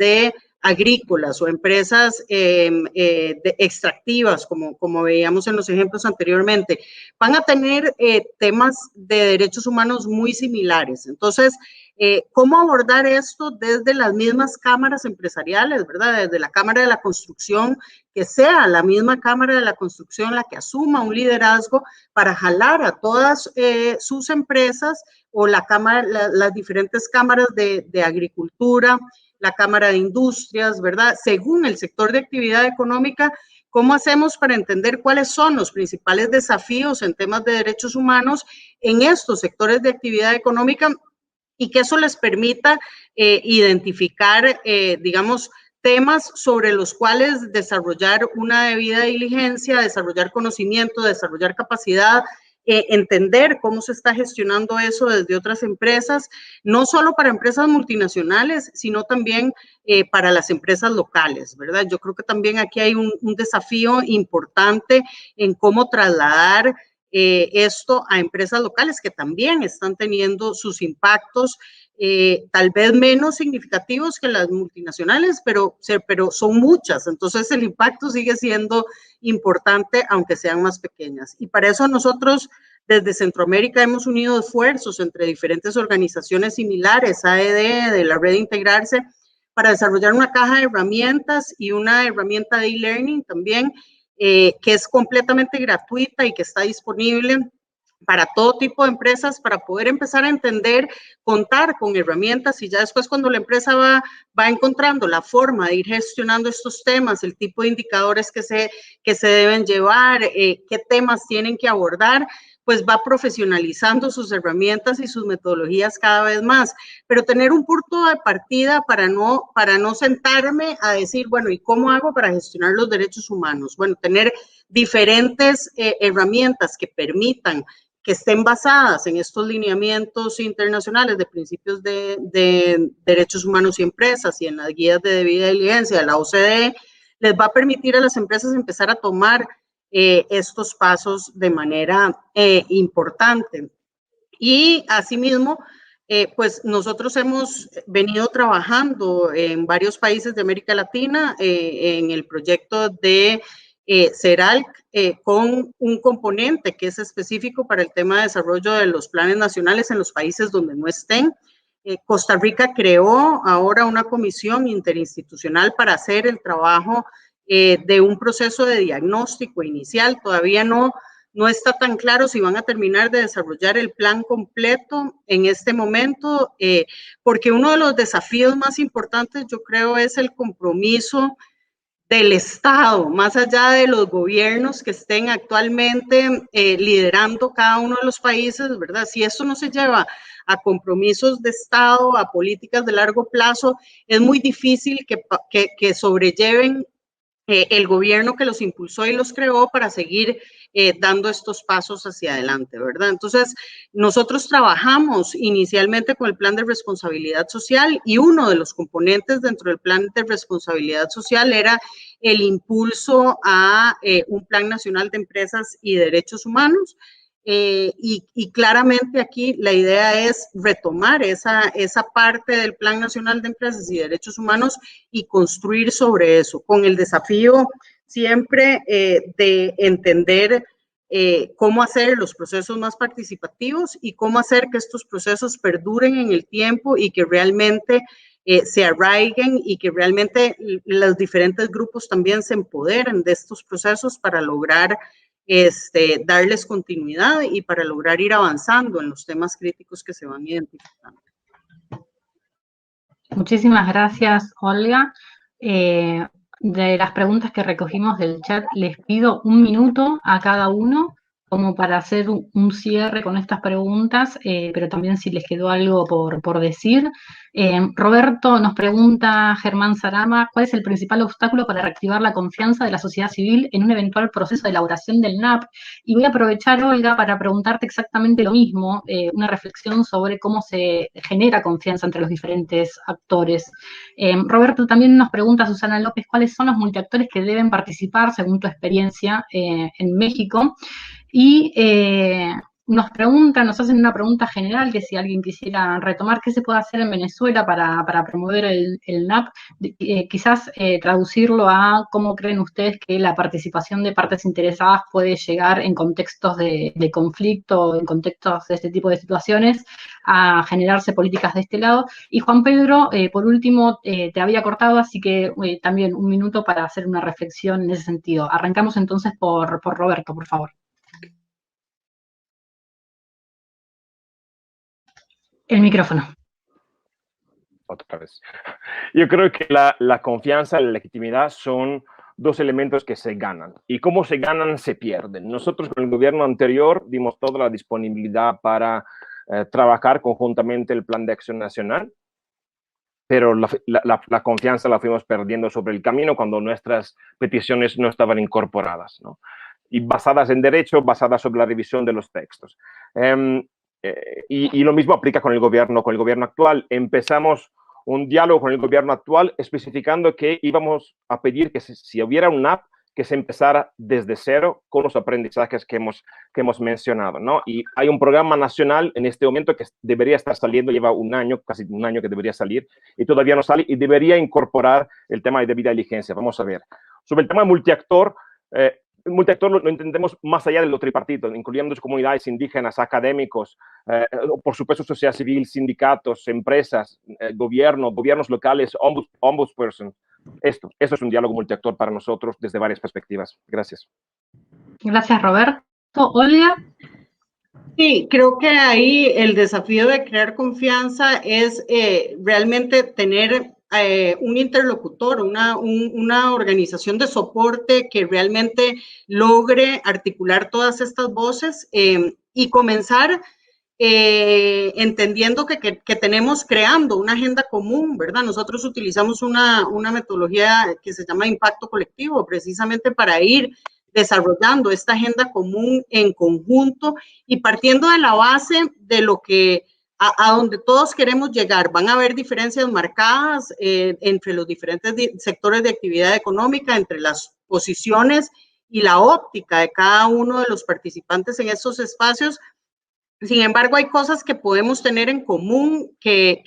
agrícolas o empresas extractivas, como veíamos en los ejemplos anteriormente, van a tener temas de derechos humanos muy similares. Entonces, ¿cómo abordar esto desde las mismas cámaras empresariales, ¿verdad? Desde la Cámara de la Construcción, que sea la misma Cámara de la Construcción la que asuma un liderazgo para jalar a todas sus empresas o las diferentes cámaras de agricultura, la Cámara de Industrias, ¿verdad? Según el sector de actividad económica, ¿cómo hacemos para entender cuáles son los principales desafíos en temas de derechos humanos en estos sectores de actividad económica y que eso les permita identificar, digamos, temas sobre los cuales desarrollar una debida diligencia, desarrollar conocimiento, desarrollar capacidad, entender cómo se está gestionando eso desde otras empresas, no solo para empresas multinacionales, sino también para las empresas locales, ¿verdad? Yo creo que también aquí hay un desafío importante en cómo trasladar esto a empresas locales que también están teniendo sus impactos, tal vez menos significativos que las multinacionales, pero son muchas, entonces el impacto sigue siendo importante, aunque sean más pequeñas. Y para eso nosotros desde Centroamérica hemos unido esfuerzos entre diferentes organizaciones similares, AED, de la red Integrarse, para desarrollar una caja de herramientas y una herramienta de e-learning también, que es completamente gratuita y que está disponible para todo tipo de empresas, para poder empezar a entender, contar con herramientas y ya después cuando la empresa va encontrando la forma de ir gestionando estos temas, el tipo de indicadores que se deben llevar, qué temas tienen que abordar, pues va profesionalizando sus herramientas y sus metodologías cada vez más, pero tener un punto de partida para no sentarme a decir, bueno, ¿y cómo hago para gestionar los derechos humanos? Bueno, tener diferentes herramientas que permitan que estén basadas en estos lineamientos internacionales de principios de derechos humanos y empresas y en las guías de debida diligencia de la OCDE, les va a permitir a las empresas empezar a tomar estos pasos de manera importante. Y asimismo, pues nosotros hemos venido trabajando en varios países de América Latina en el proyecto de CERALC con un componente que es específico para el tema de desarrollo de los planes nacionales en los países donde no estén. Costa Rica creó ahora una comisión interinstitucional para hacer el trabajo de un proceso de diagnóstico inicial. Todavía no está tan claro si van a terminar de desarrollar el plan completo en este momento, porque uno de los desafíos más importantes, yo creo, es el compromiso del Estado, más allá de los gobiernos que estén actualmente liderando cada uno de los países, ¿verdad? Si esto no se lleva a compromisos de Estado, a políticas de largo plazo, es muy difícil que sobrelleven el gobierno que los impulsó y los creó para seguir dando estos pasos hacia adelante, ¿verdad? Entonces, nosotros trabajamos inicialmente con el plan de responsabilidad social y uno de los componentes dentro del plan de responsabilidad social era el impulso a un plan nacional de empresas y derechos humanos. Y claramente aquí la idea es retomar esa parte del Plan Nacional de Empresas y Derechos Humanos y construir sobre eso, con el desafío siempre de entender cómo hacer los procesos más participativos y cómo hacer que estos procesos perduren en el tiempo y que realmente se arraiguen y que realmente los diferentes grupos también se empoderen de estos procesos para lograr darles continuidad y para lograr ir avanzando en los temas críticos que se van identificando. Muchísimas gracias, Olga. De las preguntas que recogimos del chat, les pido 1 minuto a cada uno como para hacer un cierre con estas preguntas, pero también si les quedó algo por decir. Roberto nos pregunta, Germán Sarama, ¿cuál es el principal obstáculo para reactivar la confianza de la sociedad civil en un eventual proceso de elaboración del NAP? Y voy a aprovechar, Olga, para preguntarte exactamente lo mismo, una reflexión sobre cómo se genera confianza entre los diferentes actores. Roberto también nos pregunta, Susana López, ¿cuáles son los multiactores que deben participar según tu experiencia en México? Y nos hacen una pregunta general, que si alguien quisiera retomar, ¿qué se puede hacer en Venezuela para promover el NAP? Quizás traducirlo a cómo creen ustedes que la participación de partes interesadas puede llegar en contextos de conflicto, en contextos de este tipo de situaciones, a generarse políticas de este lado. Y Juan Pedro, por último, te había cortado, así que también 1 minuto para hacer una reflexión en ese sentido. Arrancamos entonces por Roberto, por favor. El micrófono. Otra vez. Yo creo que la confianza y la legitimidad son 2 elementos que se ganan. Y cómo se ganan, se pierden. Nosotros con el gobierno anterior dimos toda la disponibilidad para trabajar conjuntamente el Plan de Acción Nacional, pero la confianza la fuimos perdiendo sobre el camino cuando nuestras peticiones no estaban incorporadas, ¿no? Y basadas en derecho, basadas sobre la revisión de los textos. Y lo mismo aplica con el gobierno actual. Empezamos un diálogo con el gobierno actual especificando que íbamos a pedir que si hubiera un NAP, que se empezara desde cero con los aprendizajes que hemos mencionado, ¿no? Y hay un programa nacional en este momento que debería estar saliendo, lleva 1 año, casi 1 año que debería salir, y todavía no sale, y debería incorporar el tema de debida diligencia. Vamos a ver. Sobre el tema multiactor, el multiactor lo entendemos más allá de lo tripartito, incluyendo comunidades indígenas, académicos, por supuesto sociedad civil, sindicatos, empresas, gobiernos locales, ombudsperson. Esto es un diálogo multiactor para nosotros desde varias perspectivas. Gracias. Gracias, Roberto. Olga. Sí, creo que ahí el desafío de crear confianza es realmente tener un interlocutor, una organización de soporte que realmente logre articular todas estas voces y comenzar entendiendo que tenemos creando una agenda común, ¿verdad? Nosotros utilizamos una metodología que se llama impacto colectivo, precisamente para ir desarrollando esta agenda común en conjunto y partiendo de la base de lo que a donde todos queremos llegar. Van a haber diferencias marcadas entre los diferentes sectores de actividad económica, entre las posiciones y la óptica de cada uno de los participantes en estos espacios. Sin embargo, hay cosas que podemos tener en común que